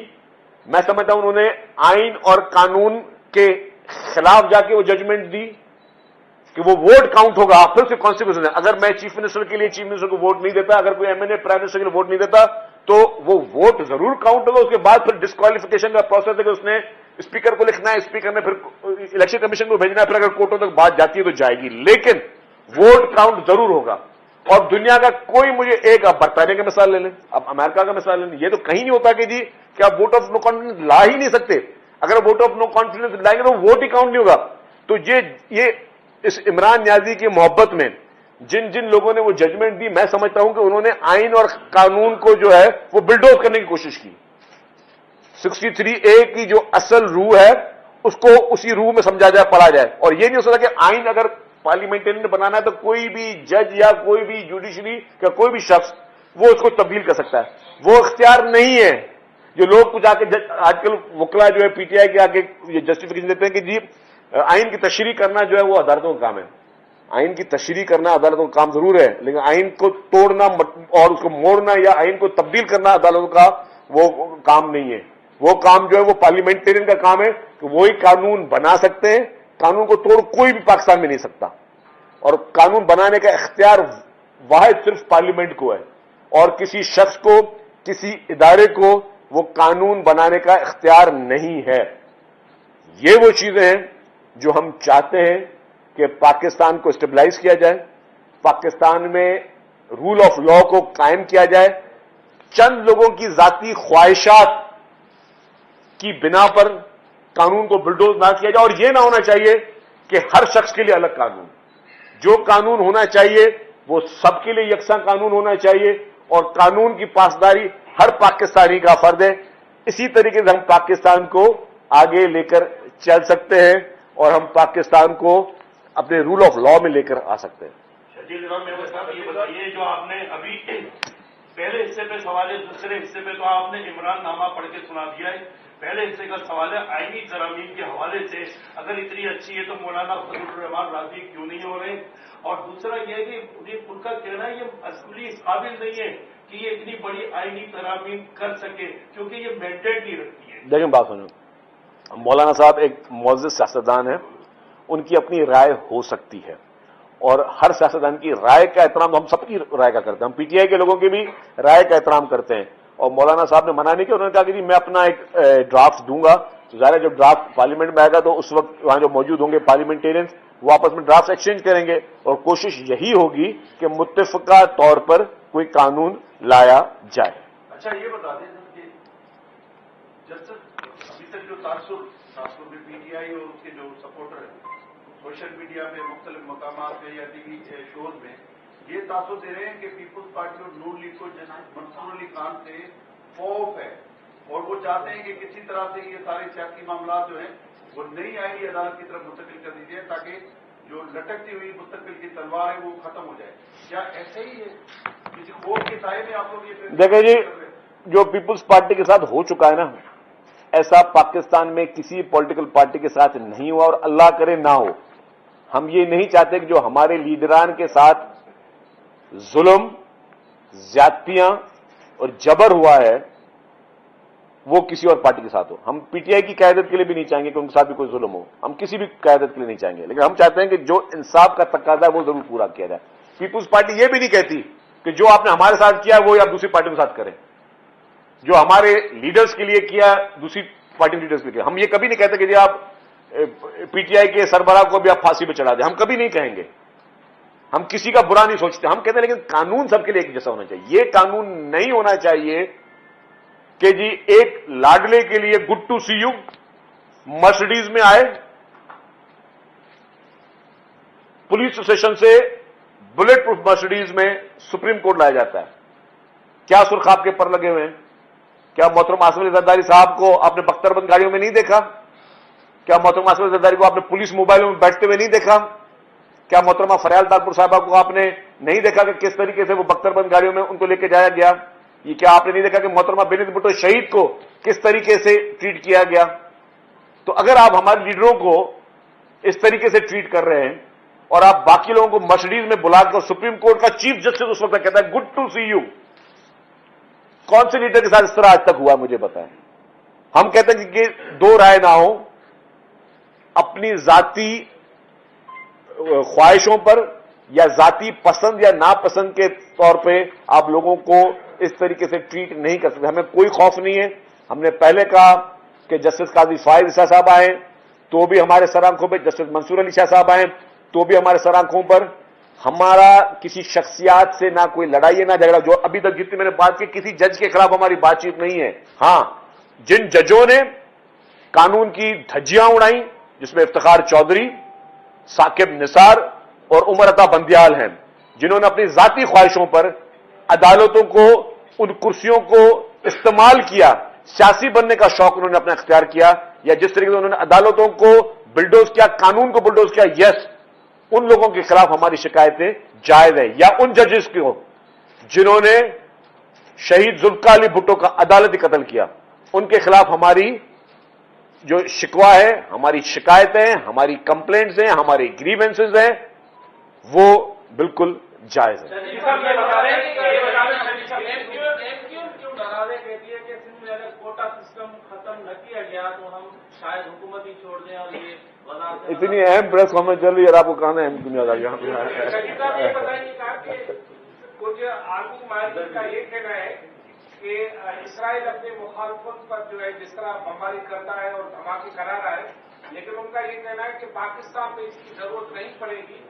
میں سمجھتا ہوں انہوں نے آئین اور قانون کے خلاف جا کے وہ ججمنٹ دی کہ وہ ووٹ کاؤنٹ ہوگا. پھر سے کانسیکوینس ہے. اگر میں چیف منسٹر کے لیے چیف منسٹر کو ووٹ نہیں دیتا، اگر کوئی MLA پرائم منسٹر کے لیے ووٹ نہیں دیتا تو وہ ووٹ ضرور کاؤنٹ ہوگا. اس کے بعد پھر ڈسکوالیفیکیشن کا پروسیس ہے کہ اس نے اسپیکر کو لکھنا ہے، اسپیکر نے پھر الیکشن کمیشن کو بھیجنا ہے، پھر اگر کورٹوں تک بات جاتی ہے تو جائے گی. لیکن ووٹ کاؤنٹ ضرور ہوگا. اور دنیا کا کوئی مجھے ایک آپ برطانیہ کا مثال لے لیں، آپ امریکہ کا مثال لے لیں، یہ تو کہیں نہیں ہوتا کہ جی کہ آپ ووٹ آف نو کانفیڈنس لا ہی نہیں سکتے. اگر ووٹ آف نو کانفیڈنس لائیں گے تو ووٹ ہی کاؤنٹ نہیں ہوگا. تو یہ اس عمران نیازی کی محبت میں جن لوگوں نے وہ ججمنٹ دی، میں سمجھتا ہوں کہ انہوں نے آئین اور قانون کو جو ہے وہ بلڈوز کرنے کی کوشش کی. 63A کی جو اصل روح ہے اس کو اسی روح میں سمجھا جائے، پڑھا جائے. اور یہ نہیں ہو سکتا کہ آئین اگر پارلیمنٹرین نے بنانا ہے تو کوئی بھی جج یا کوئی بھی جوڈیشری یا کوئی بھی شخص وہ اس کو تبدیل کر سکتا ہے. وہ اختیار نہیں ہے. جو لوگ کچھ آج کل وکلا جو ہے پی ٹی آئی کے آگے یہ جسٹیفیکیشن دیتے ہیں کہ جی آئین کی تشریح کرنا جو ہے وہ عدالتوں کا کام ہے. آئین کی تشریح کرنا عدالتوں کا کام ضرور ہے، لیکن آئین کو توڑنا اور اس کو موڑنا یا آئین کو تبدیل کرنا عدالتوں کا وہ کام نہیں ہے. وہ کام جو ہے وہ پارلیمنٹرین کا کام ہے کہ وہی قانون بنا سکتے ہیں. قانون کو توڑ کوئی بھی پاکستان میں نہیں سکتا. اور قانون بنانے کا اختیار واحد صرف پارلیمنٹ کو ہے، اور کسی شخص کو، کسی ادارے کو وہ قانون بنانے کا اختیار نہیں ہے. یہ وہ چیزیں ہیں جو ہم چاہتے ہیں کہ پاکستان کو اسٹیبلائز کیا جائے، پاکستان میں رول آف لا کو قائم کیا جائے. چند لوگوں کی ذاتی خواہشات کی بنا پر قانون کو بلڈوز نہ کیا جائے. اور یہ نہ ہونا چاہیے کہ ہر شخص کے لیے الگ قانون. جو قانون ہونا چاہیے وہ سب کے لیے یکساں قانون ہونا چاہیے، اور قانون کی پاسداری ہر پاکستانی کا فرض ہے. اسی طریقے سے ہم پاکستان کو آگے لے کر چل سکتے ہیں اور ہم پاکستان کو اپنے رول آف لا میں لے کر آ سکتے ہیں. یہ بتائیے جو آپ نے ابھی پہلے حصے پہ سوال ہے، دوسرے حصے پہ تو آپ نے عمران نامہ پڑھ کے سنا دیا ہے. پہلے حصے کا سوال ہے آئینی ترامیم کے حوالے سے اگر اتنی اچھی ہے تو مولانا فضل الرحمان راضی کیوں نہیں ہو رہے؟ اور دوسرا یہ ہے کہ ان کا کہنا ہے یہ اصلی اس قابل نہیں ہے کہ یہ اتنی بڑی آئینی ترامیم کر سکے کیونکہ یہ مینڈیٹ نہیں رکھتی ہے. دیکھیں بات سنیں، مولانا صاحب ایک معزز سیاستدان ہیں، ان کی اپنی رائے ہو سکتی ہے اور ہر سیاستدان کی رائے کا احترام ہم سب کی رائے کا کرتے ہیں، ہم پی ٹی آئی کے لوگوں کی بھی رائے کا احترام کرتے ہیں. اور مولانا صاحب نے منع نہیں کیا، انہوں نے کہا کہ جی میں اپنا ایک ڈرافٹ دوں گا، ظاہر ہے جب ڈرافٹ پارلیمنٹ میں آئے گا تو اس وقت وہاں جو موجود ہوں گے پارلیمنٹیرینز وہ آپس میں ڈرافٹ ایکسچینج کریں گے اور کوشش یہی ہوگی کہ متفقہ طور پر کوئی قانون لایا جائے. اچھا یہ بتا دیں کہ جسٹس ابھی تک جو تاثر بھی پی ٹی آئی اور اس کے جو سپورٹر ہیں سوشل میڈیا میں مختلف مقامات پہ یا ٹی وی شوز میں یہ تاثر دے رہے ہیں کہ پیپلز پارٹی اور نون لیگ کو منصور علی خان سے خوف ہے اور وہ چاہتے ہیں کہ کسی طرح سے یہ سارے سیاسی معاملات جو ہیں وہ نئی آئینی عدالت کی طرف منتقل کر دی جائے تاکہ جو لٹکتی ہوئی مستقبل کی تلوار ہے وہ ختم ہو جائے. کیا ایسے ہی ہے کسی خوف کے سائے میں آپ لوگ یہ دیکھیں جی جو پیپلز پارٹی کے ساتھ ہو چکا ہے نا ایسا پاکستان میں کسی پولیٹیکل پارٹی کے ساتھ نہیں ہوا اور اللہ کرے نہ ہو. ہم یہ نہیں چاہتے کہ جو ہمارے لیڈران کے ساتھ ظلم، زیادتیاں اور جبر ہوا ہے وہ کسی اور پارٹی کے ساتھ ہو. ہم پی ٹی آئی کی قیادت کے لیے بھی نہیں چاہیں گے کہ ان کے ساتھ بھی کوئی ظلم ہو، ہم کسی بھی قیادت کے لیے نہیں چاہیں گے، لیکن ہم چاہتے ہیں کہ جو انصاف کا تقاضا ہے وہ ضرور پورا کیا جائے. پیپلز پارٹی یہ بھی نہیں کہتی کہ جو آپ نے ہمارے ساتھ کیا وہ آپ دوسری پارٹی کے ساتھ کریں، جو ہمارے لیڈرز کے لیے کیا دوسری پارٹی لیڈرز کے لیے. ہم یہ کبھی نہیں کہتے کہ جی آپ پی ٹی آئی کے سربراہ کو بھی آپ پھانسی پہ چڑھا دیں، ہم کبھی نہیں کہیں گے، ہم کسی کا برا نہیں سوچتے. ہم کہتے ہیں لیکن قانون سب کے لیے ایک جیسا ہونا چاہیے. یہ قانون نہیں ہونا چاہیے کہ جی ایک لاڈلے کے لیے good to see you Mercedes میں آئے، پولیس اسٹیشن سے بلٹ پروف مرسڈیز میں سپریم کورٹ لایا جاتا ہے. کیا سرخاب کے پر لگے ہوئے ہیں؟ کیا محترم آصف علی زرداری صاحب کو آپ نے بختر بند گاڑیوں میں نہیں دیکھا؟ کیا محترم آصف علی زرداری کو آپ نے پولیس موبائلوں میں بیٹھتے ہوئے نہیں دیکھا؟ کیا محترمہ فریال تاجپور صاحبہ کو آپ نے نہیں دیکھا کہ کس طریقے سے وہ بختر بند گاڑیوں میں ان کو لے کے جایا گیا؟ یہ کیا آپ نے نہیں دیکھا کہ محترمہ بینظیر بھٹو شہید کو کس طریقے سے ٹریٹ کیا گیا؟ تو اگر آپ ہمارے لیڈروں کو اس طریقے سے ٹریٹ کر رہے ہیں اور آپ باقی لوگوں کو مرسڈیز میں بلا کر سپریم کورٹ کا چیف جسٹس اس وقت کہتا ہے گڈ ٹو سی یو، کون سے لیڈر کے ساتھ اس طرح آج تک ہوا مجھے بتائیں؟ ہم کہتے ہیں کہ دو رائے نہ ہو، اپنی ذاتی خواہشوں پر یا ذاتی پسند یا ناپسند کے طور پہ آپ لوگوں کو اس طریقے سے ٹریٹ نہیں کر سکتے. ہمیں کوئی خوف نہیں ہے. ہم نے پہلے کہا کہ جسٹس قاضی فائز عیسیٰ صاحب آئے تو بھی ہمارے سر آنکھوں پہ، جسٹس منصور علی شاہ صاحب آئے تو بھی ہمارے سر آنکھوں پر. ہمارا کسی شخصیات سے نہ کوئی لڑائی ہے نہ جھگڑا. جو ابھی تک جتنی میں نے بات کی کسی جج کے خلاف ہماری بات چیت نہیں ہے. ہاں جن ججوں نے قانون کی دھجیاں اڑائیں جس میں افتخار چودھری، ثاقب نثار اور عمر عطا بندیال ہیں، جنہوں نے اپنی ذاتی خواہشوں پر عدالتوں کو، ان کرسیوں کو استعمال کیا، سیاسی بننے کا شوق انہوں نے اپنا اختیار کیا، یا جس طریقے سے انہوں نے عدالتوں کو بلڈوز کیا، قانون کو بلڈوز کیا، یس ان لوگوں کے خلاف ہماری شکایتیں جائز ہیں. یا ان ججز کو جنہوں نے شہید ذوالفقار علی بھٹو کا عدالتی قتل کیا، ان کے خلاف ہماری جو شکوہ ہے، ہماری شکایتیں، ہماری کمپلینٹس ہیں، ہماری گریونسز ہیں، وہ بالکل جائز ہے. اتنی اہم پریس کانفرنس چل رہی ہے اور آپ کو کہنا ہے اہم دنیا دار یہاں پہ کہ اسرائیل اپنے مخالفت پر جو ہے جس طرح بمباری کرتا ہے اور دھماکے کرا رہا ہے، لیکن ان کا یہ کہنا ہے کہ پاکستان میں اس کی ضرورت نہیں پڑے گی،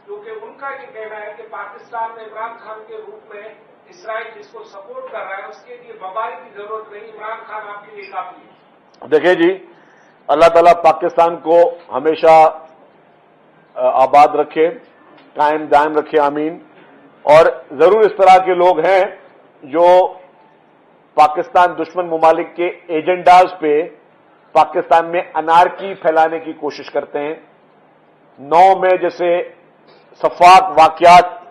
کیونکہ ان کا یہ کہنا ہے کہ پاکستان میں عمران خان کے روپ میں اسرائیل جس کو سپورٹ کر رہا ہے اس کے لیے بمباری کی ضرورت نہیں، عمران خان آپ کے لیے کافی ہے. دیکھیں جی، اللہ تعالیٰ پاکستان کو ہمیشہ آباد رکھے، قائم دائم رکھے، آمین. اور ضرور اس طرح کے لوگ ہیں جو پاکستان دشمن ممالک کے ایجنڈاز پہ پاکستان میں انارکی پھیلانے کی کوشش کرتے ہیں. 9 میں جیسے سفاک واقعات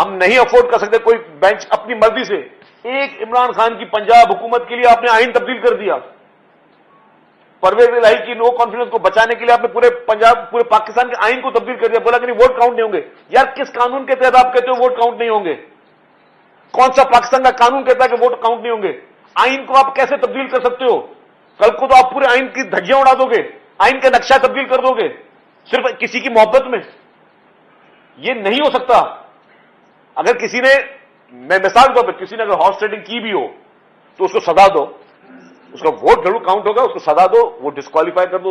ہم نہیں افورڈ کر سکتے کوئی بینچ اپنی مرضی سے. ایک عمران خان کی پنجاب حکومت کے لیے آپ نے آئین تبدیل کر دیا. پرویز الہی کی نو کانفیڈنس کو بچانے کے لیے آپ نے پورے پاکستان کے آئین کو تبدیل کر دیا. بولا کہ نہیں ووٹ کاؤنٹ نہیں ہوں گے. یار کس قانون کے تحت آپ کہتے ہو ووٹ کاؤنٹ نہیں ہوں گے؟ کون سا پاکستان کا قانون کہتا ہے کہ ووٹ کاؤنٹ نہیں ہوں گے؟ آئین کو آپ کیسے تبدیل کر سکتے ہو؟ کل کو تو آپ پورے آئین کی دھجیاں اڑا دو گے, آئین کا نقشہ تبدیل کر دو گے صرف کسی کی محبت میں. یہ نہیں ہو سکتا. اگر کسی نے, میں مثال کے طور پہ کسی نے اگر ہارس ٹریڈنگ کی بھی ہو تو اس کو سزا دو, اس کا ووٹ ضرور کاؤنٹ ہوگا, اس کو سزا دو, وہ ڈسکوالیفائی کر دو,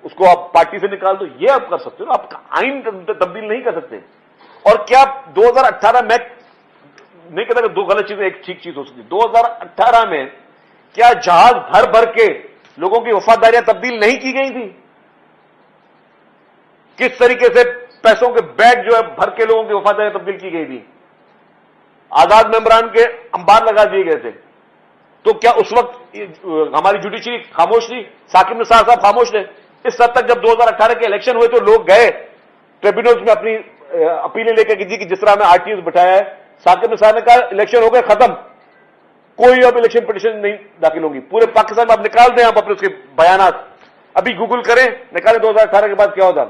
اس کو آپ پارٹی سے نکال دو. یہ آپ کر سکتے ہو, آپ آئین تبدیل نہیں کر سکتے. اور کیا 2018 میں نہیں کہتا کہ دو غلط چیزیں ایک ٹھیک چیز ہو سکتی. 2018 میں کیا جہاز بھر بھر کے لوگوں کی وفاداریاں تبدیل نہیں کی گئی تھی؟ کس طریقے سے پیسوں کے بیگ جو ہے بھر کے لوگوں کی وفاداریاں تبدیل کی گئی تھی؟ آزاد ممبران کے انبار لگا دیے گئے تھے. تو کیا اس وقت ہماری جوڈیشری خاموش تھی؟ ثاقب نثار صاحب خاموش تھے؟ اس حد تک جب 2018 کے الیکشن ہوئے تو لوگ گئے ٹریبیونلز میں اپنی اپیلیں لے کے کہ جس طرح ہمیں RTOs بٹھایا ہے. ثاقب نثار نے کہا الیکشن ہو گئے ختم, کوئی اب الیکشن پٹیشن نہیں داخل ہوگی. پورے پاکستان میں آپ نکال دیں آپ اپنے اس کے بیانات, ابھی گوگل کریں نکالیں 2018 کے بعد کیا ہوتا.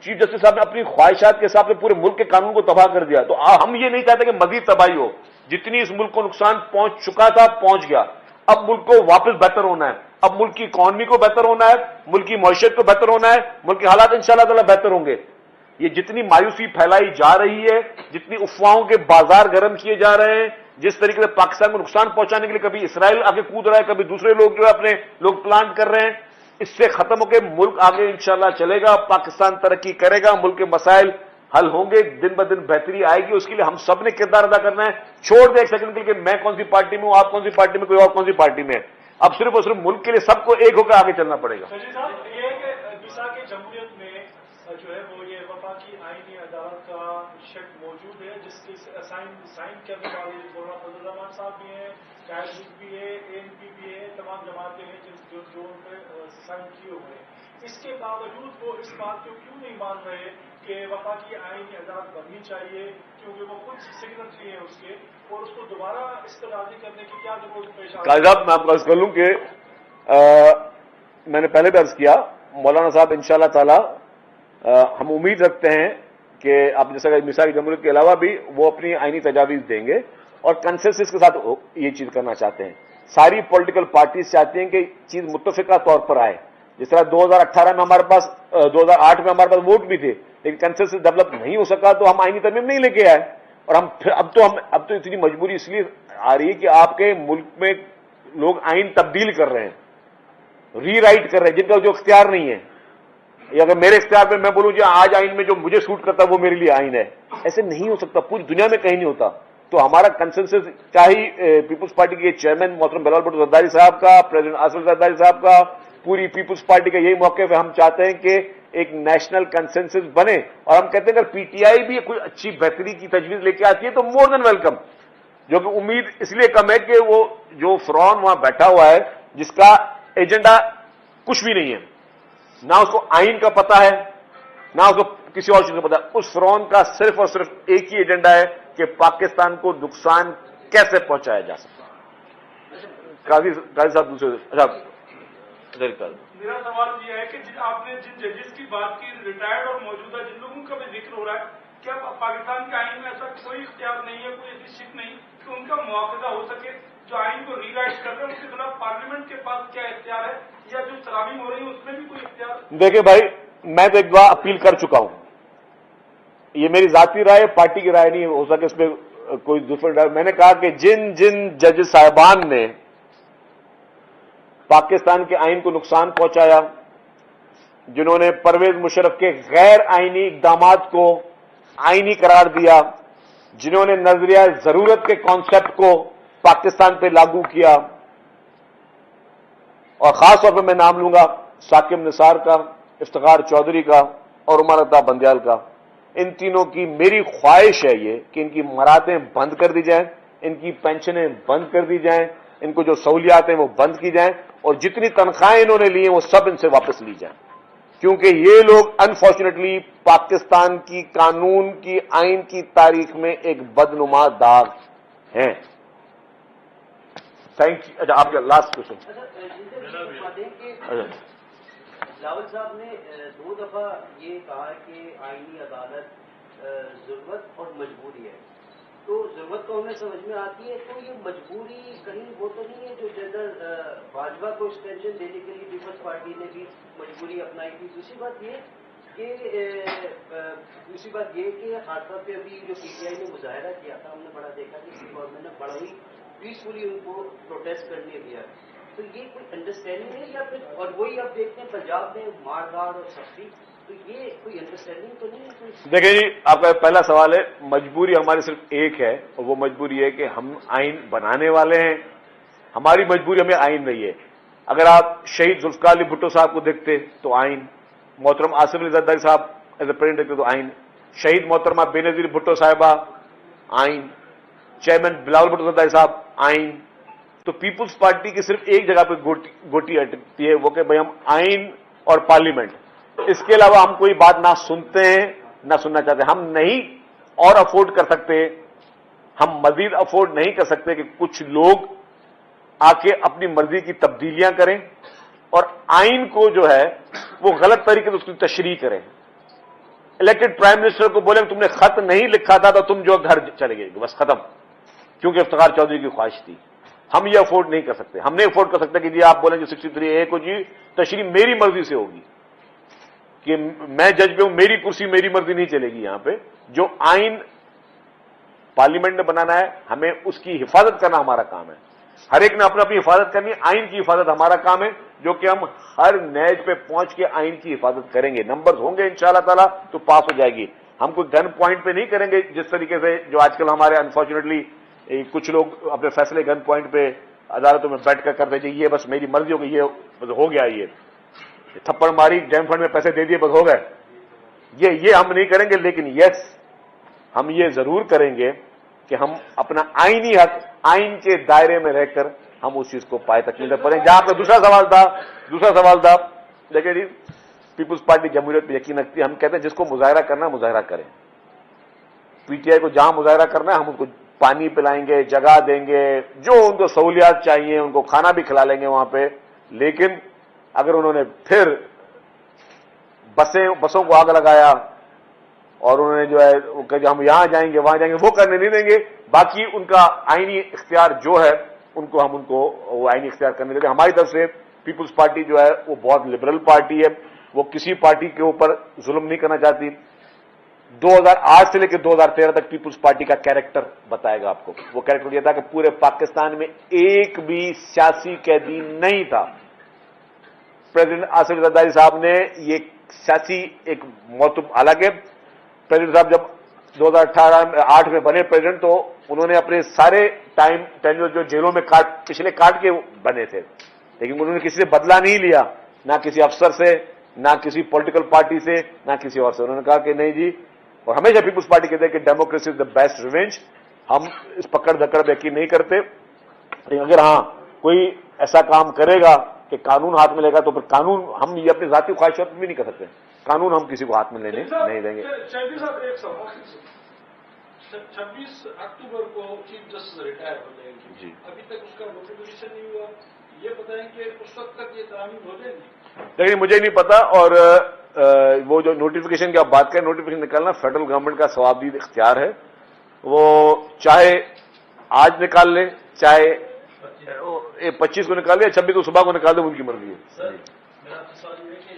چیف جسٹس صاحب نے اپنی خواہشات کے حساب سے پورے ملک کے قانون کو تباہ کر دیا. تو ہم یہ نہیں چاہتے کہ مزید تباہی ہو. جتنی اس ملک کو نقصان پہنچ چکا تھا پہنچ گیا. اب ملک کو واپس بہتر ہونا ہے, اب ملک کی اکانومی کو بہتر ہونا ہے, ملک کی معیشت کو بہتر ہونا ہے, ملک کے حالات انشاءاللہ تعالی بہتر ہوں گے. یہ جتنی مایوسی پھیلائی جا رہی ہے, جتنی افواہوں کے بازار گرم کیے جا رہے ہیں, جس طریقے سے پاکستان کو نقصان پہنچانے کے لیے کبھی اسرائیل آگے کود رہا ہے, کبھی دوسرے لوگ جو ہے اپنے لوگ پلانٹ کر رہے ہیں, اس سے ختم ہو کے ملک آگے انشاءاللہ چلے گا, پاکستان ترقی کرے گا, ملک کے مسائل حل ہوں گے, دن بدن بہتری آئے گی. اس کے لیے ہم سب نے کردار ادا کرنا ہے. چھوڑ دیں ایک سیکنڈ کے لیے کہ میں کون سی پارٹی میں ہوں, آپ کون سی پارٹی میں, کوئی اور کون سی پارٹی میں ہے. اب صرف اور صرف ملک کے لیے سب کو ایک ہو کر آگے چلنا پڑے گا. یہ کہ وفاقی جمہوریت میں جو ہے وہ یہ وفاقی آئینی عدالت کا شک موجود ہے, جس کی سائن کرنے والے مولانا فضل الرحمان صاحب بھی ہیں, قائد بھی ہے, ANP بھی ہے, تمام جماعتیں ہیں جو ان پہ سائن کیے ہوئے ہیں. اس کے باوجود وہ اس بات کو کیوں نہیں مان رہے کہ وفاقی آئینی عدالت بننی چاہیے, کیونکہ وہ خود سگنیٹری ہیں اس کے, اور اس کو دوبارہ استدعائی کرنے کی کیا ضرورت پیش آتی ہے؟ قائد صاحب میں آپ کو عرض کر لوں کہ میں نے پہلے بھی عرض کیا, مولانا صاحب انشاءاللہ تعالی ہم امید رکھتے ہیں کہ آپ جیسا کہ مثال جمہوریت کے علاوہ بھی وہ اپنی آئینی تجاویز دیں گے, اور کنسنسس کے ساتھ یہ چیز کرنا چاہتے ہیں. ساری پولیٹیکل پارٹیز چاہتی ہیں کہ چیز متفقہ طور پر آئے. جس طرح 2018 میں ہمارے پاس 2008 میں ہمارے پاس ووٹ بھی تھے, لیکن کنسنسس ڈیولپ نہیں ہو سکا تو ہم آئینی ترمیم نہیں لے کے آئے. اور اب تو اتنی مجبوری اس لیے آ رہی ہے کہ آپ کے ملک میں لوگ آئین تبدیل کر رہے ہیں, ری رائٹ کر رہے ہیں, جن کا جو اختیار نہیں ہے. یا اگر میرے اختیار پہ میں بولوں جی آج آئین میں جو مجھے سوٹ کرتا ہے وہ میرے لیے آئین ہے, ایسے نہیں ہو سکتا, پوری دنیا میں کہیں نہیں ہوتا. تو ہمارا کنسنسس چاہے پیپلز پارٹی کے چیئرمین محترم بلال بھٹو زرداری صاحب کا, پریزیڈنٹ آصف زرداری صاحب کا, پوری پیپلز پارٹی کا یہی موقف ہے. ہم چاہتے ہیں کہ ایک نیشنل کنسنسس بنے, اور ہم کہتے ہیں اگر PTI بھی کوئی اچھی بہتری کی تجویز لے کے آتی ہے تو مور دین ویلکم. جو کہ امید اس لیے کم ہے کہ وہ جو فرعون وہاں بیٹھا ہوا ہے جس کا ایجنڈا کچھ بھی نہیں ہے, نہ اس کو آئین کا پتہ ہے, نہ اس کو کسی اور چیز کا پتہ ہے, اس فرعون کا صرف اور صرف ایک ہی ایجنڈا ہے کہ پاکستان کو نقصان کیسے پہنچایا جا سکتا. قاضی صاحب دوسرے میرا سوال یہ ہے کہ آپ نے جن ججز کی بات کی, ریٹائرڈ اور موجودہ جن لوگوں کا بھی ذکر ہو رہا ہے, کیا پاکستان کے آئین میں ایسا کوئی اختیار نہیں ہے, کوئی ایسی شک نہیں کہ ان کا مواخذہ ہو سکے؟ جو آئین کو ری رائٹ کر رہے ہیں ان کے خلاف پارلیمنٹ کے پاس کیا اختیار ہے, یا جو ترامیم ہو رہی ہے اس میں بھی کوئی اختیار؟ دیکھیں بھائی, میں تو ایک بار اپیل کر چکا ہوں, یہ میری ذاتی رائے ہے, پارٹی کی رائے نہیں ہو سکے اس میں کوئی دوسرا رائے. میں نے کہا کہ جن جج صاحبان نے پاکستان کے آئین کو نقصان پہنچایا, جنہوں نے پرویز مشرف کے غیر آئینی اقدامات کو آئینی قرار دیا, جنہوں نے نظریہ ضرورت کے کانسیپٹ کو پاکستان پہ لاگو کیا, اور خاص طور پہ میں نام لوں گا ثاقب نثار کا, افتخار چودھری کا اور عمر الطاف بندیال کا. ان تینوں کی میری خواہش ہے یہ کہ ان کی مراتیں بند کر دی جائیں, ان کی پینشنیں بند کر دی جائیں, ان کو جو سہولیات ہیں وہ بند کی جائیں, اور جتنی تنخواہیں انہوں نے لی ہیں وہ سب ان سے واپس لی جائیں. کیونکہ یہ لوگ انفارچونیٹلی پاکستان کی قانون کی آئین کی تاریخ میں ایک بدنما داغ ہیں. Thank you. اچھا آپ کا لاسٹ کوشچن. بلاول صاحب نے 2 دفعہ یہ کہا کہ آئینی عدالت ضرورت اور مجبوری ہے. تو ضرورت تو ہمیں سمجھ میں آتی ہے, تو یہ مجبوری کہیں وہ تو نہیں ہے جو جنرل باجوہ کو ایکسٹینشن دینے کے لیے پیپلز پارٹی نے بھی مجبوری اپنائی تھی. دوسری بات یہ کہ خاص طور پہ ابھی جو پی ٹی آئی نے مظاہرہ کیا تھا, ہم نے بڑا دیکھا کہ گورنمنٹ نے بڑا ہی پیسفلی ان کو پروٹیسٹ کرنے دیا. تو یہ کوئی انڈرسٹینڈنگ ہے یا پھر, اور وہی آپ دیکھتے ہیں پنجاب میں مار داڑ اور سختی, تو یہ کوئی انڈرسٹینڈنگ تو نہیں ہے؟ دیکھیں جی, آپ کا پہلا سوال ہے, مجبوری ہماری صرف ایک ہے, اور وہ مجبوری ہے کہ ہم آئین بنانے والے ہیں. ہماری مجبوری ہمیں آئین رہی ہے. اگر آپ شہید ذوالفقار علی بھٹو صاحب کو دیکھتے تو آئین, محترم آصف علی زرداری صاحب ایز اے پریزیڈنٹ دیکھتے تو آئین, شہید محترمہ بے نظیر بھٹو صاحبہ آئین, چیئرمین بلاول بھٹو زرداری صاحب آئین. تو پیپلز پارٹی کی صرف ایک جگہ پہ گوٹی اٹکتی ہے, وہ کہ بھائی ہم آئین اور پارلیمنٹ, اس کے علاوہ ہم کوئی بات نہ سنتے ہیں نہ سننا چاہتے ہیں. ہم نہیں اور افورڈ کر سکتے, ہم مزید افورڈ نہیں کر سکتے کہ کچھ لوگ آ کے اپنی مرضی کی تبدیلیاں کریں اور آئین کو جو ہے وہ غلط طریقے سے اس کی تشریح کریں. الیکٹڈ پرائم منسٹر کو بولیں تم نے خط نہیں لکھا تھا تو تم جو گھر چلے گئے, بس ختم, کیونکہ افتخار چودھری کی خواہش تھی. ہم یہ افورڈ نہیں کر سکتے. ہم نہیں افورڈ کر سکتے کہ جی آپ بولیں گے 63A کو جی تشریح میری مرضی سے ہوگی, کہ میں جج پہ ہوں, میری کرسی میری مرضی نہیں چلے گی. یہاں پہ جو آئین پارلیمنٹ نے بنانا ہے, ہمیں اس کی حفاظت کرنا ہمارا کام ہے. ہر ایک نے اپنی حفاظت کرنی ہے, آئین کی حفاظت ہمارا کام ہے, جو کہ ہم ہر نیج پہ پہنچ کے آئین کی حفاظت کریں گے. نمبرز ہوں گے انشاءاللہ تعالیٰ تو پاس ہو جائے گی. ہم کوئی گن پوائنٹ پہ نہیں کریں گے, جس طریقے سے جو آج کل ہمارے انفارچونیٹلی کچھ لوگ اپنے فیصلے گن پوائنٹ پہ عدالتوں میں بیٹھ کر کرتے ہیں, یہ بس میری مرضی ہو گئی, یہ بس ہو گیا, یہ تھپڑ ماری, ڈیم فنڈ میں پیسے دے دیے, بس ہو گئے. یہ ہم نہیں کریں گے. لیکن یس, ہم یہ ضرور کریں گے کہ ہم اپنا آئینی حق آئین کے دائرے میں رہ کر ہم اس چیز کو پائے تکمیل کریں. جہاں پہ دوسرا سوال تھا, دیکھیں جی, پیپلز پارٹی جمہوریت پہ یقین رکھتی ہے. ہم کہتے ہیں جس کو مظاہرہ کرنا مظاہرہ کریں. پی ٹی آئی کو جہاں مظاہرہ کرنا ہے ہم ان کو پانی پلائیں گے, جگہ دیں گے, جو ان کو سہولیات چاہیے ان کو کھانا بھی کھلا لیں گے وہاں پہ. لیکن اگر انہوں نے پھر بسوں کو آگ لگایا اور انہوں نے جو ہے کہ ہم یہاں جائیں گے وہاں جائیں گے, وہ کرنے نہیں دیں گے. باقی ان کا آئینی اختیار جو ہے ان کو ہم ان کو وہ آئینی اختیار کرنے دیں گے. ہماری طرف سے پیپلز پارٹی جو ہے وہ بہت لبرل پارٹی ہے, وہ کسی پارٹی کے اوپر ظلم نہیں کرنا چاہتی. 2008 سے لے کے 2013 تک پیپلز پارٹی کا کیریکٹر بتائے گا آپ کو. وہ کیریکٹر یہ تھا کہ پورے پاکستان میں ایک بھی سیاسی قیدی نہیں تھا. پریزیڈنٹ آصف علی زرداری صاحب نے یہ سیاسی ایک حالانکہ پریزیڈنٹ صاحب جب 2008 میں بنے پریزیڈنٹ, تو انہوں نے اپنے سارے ٹائم ٹینیور جو جیلوں میں پچھلے کاٹ کے بنے تھے, لیکن انہوں نے کسی سے بدلہ نہیں لیا, نہ کسی افسر سے, نہ کسی پولیٹیکل پارٹی سے, نہ کسی اور سے. انہوں نے کہا کہ نہیں جی, اور ہمیشہ پیپلز پارٹی کہتے ہیں کہ democracy is the best revenge. ہم اس پکڑ دھکڑ پہ یقین نہیں کرتے, لیکن اگر ہاں کوئی ایسا کام کرے گا کہ قانون ہاتھ میں لے گا تو پھر قانون, ہم یہ اپنی ذاتی خواہشات بھی نہیں کر سکتے, قانون ہم کسی کو ہاتھ میں لینے نہیں دیں گے. شہید صاحب ایک سوال, 26 اکتوبر کو چیف جسٹس ریٹائر ہو جائیں گے جی, ابھی تک اس کا نوٹیفکیشن نہیں ہوا, یہ بتائیں کہ اس وقت تک یہ تعمیر ہو جائے گی؟ لیکن مجھے نہیں پتا. اور وہ جو نوٹیفکیشن کی آپ بات کریں, نوٹیفکیشن نکالنا فیڈرل گورنمنٹ کا ثوابدید اختیار ہے. وہ چاہے آج نکال لیں, چاہے 25 کو نکال لیں, 26 کو صبح کو نکال دیں, ان کی مرضی ہے. سر میرا آپ سے سوال یہ ہے کہ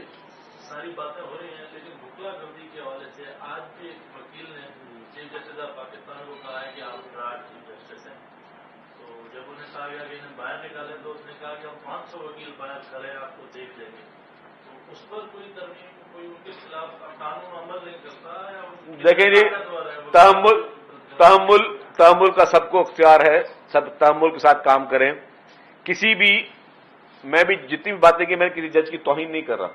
ساری باتیں ہو رہی ہیں, لیکن بھٹلا گردی کے حوالے سے آج بھی ایک وکیل نے چیف جسٹس آف پاکستان کو کہا ہے کہ آپ براٹ چیف جسٹس ہیں. تو جب انہیں کہا گیا کہ انہیں باہر نکالیں تو اس نے کہا کہ ہم 500 وکیل باہر کھڑے آپ کو دیکھ لیں گے. تو اس پر کوئی ترمیم, کوئی ان کے خلاف قانون عمل نہیں کرتا ہے؟ دیکھیں جی, تحمل کا سب کو اختیار ہے, سب تحمل کے ساتھ کام کریں. کسی بھی, میں بھی جتنی بھی باتیں کی, میں نے کسی جج کی توہین نہیں کر رہا,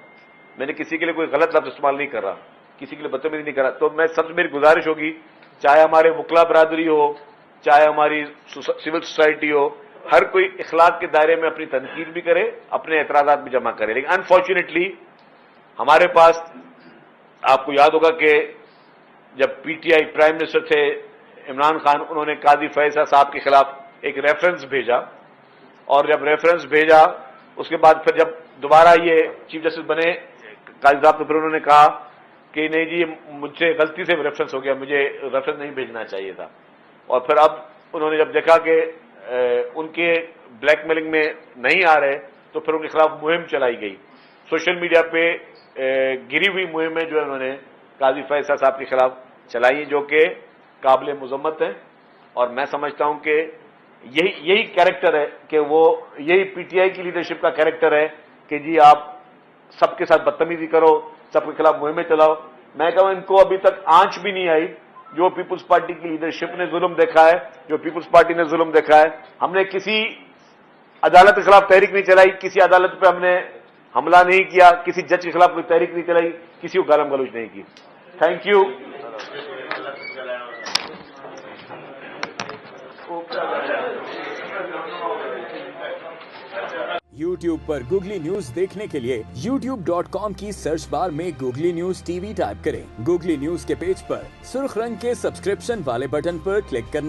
میں نے کسی کے لیے کوئی غلط لفظ استعمال نہیں کر رہا, کسی کے لیے بدتمیزی نہیں کر رہا. تو میں سب سے میری گزارش ہوگی, چاہے ہمارے وکلا برادری ہو, چاہے ہماری سول سوسائٹی ہو, ہر کوئی اخلاق کے دائرے میں اپنی تنقید بھی کرے, اپنے اعتراضات بھی جمع کرے. لیکن انفارچونیٹلی ہمارے پاس آپ کو یاد ہوگا کہ جب P T i prime minister تھے عمران خان، انہوں نے قاضی فیصل صاحب کے خلاف ایک ریفرنس بھیجا، اور جب ریفرنس بھیجا اس کے بعد پھر جب دوبارہ یہ چیف جسٹس بنے قاضی صاحب، تو پھر انہوں نے کہا کہ نہیں جی مجھ سے غلطی سے ریفرنس ہو گیا، مجھے ریفرنس نہیں بھیجنا چاہیے تھا. اور پھر اب انہوں نے جب دیکھا کہ ان کے بلیک میلنگ میں نہیں آ رہے تو پھر ان کے خلاف مہم چلائی گئی. سوشل میڈیا پہ گری ہوئی مہمیں جو ہے انہوں نے قاضی فیصل صاحب کے خلاف چلائی، جو کہ قابل مذمت ہیں. اور میں سمجھتا ہوں کہ یہی کیریکٹر ہے کہ وہ یہی پی ٹی آئی کی لیڈرشپ کا کیریکٹر ہے کہ جی آپ سب کے ساتھ بدتمیزی کرو، سب کے خلاف مہمیں چلاؤ. میں کہوں ان کو ابھی تک آنچ بھی نہیں آئی جو پیپلز پارٹی کی لیڈرشپ نے ظلم دیکھا ہے، جو پیپلز پارٹی نے ظلم دیکھا ہے. ہم نے کسی عدالت کے خلاف تحریک نہیں چلائی، کسی عدالت پہ ہم نے حملہ نہیں کیا، کسی جج کے خلاف کوئی تحریک نہیں چلائی، کسی کو گالم گلوچ نہیں کی. Thank you. YouTube per googly news دیکھنے کے لیے youtube.com کی سرچ بار میں googly news T V type کریں. گوگلی نیوز کے پیج پر سرخ رنگ کے سبسکرپشن والے بٹن پر کلک کرنا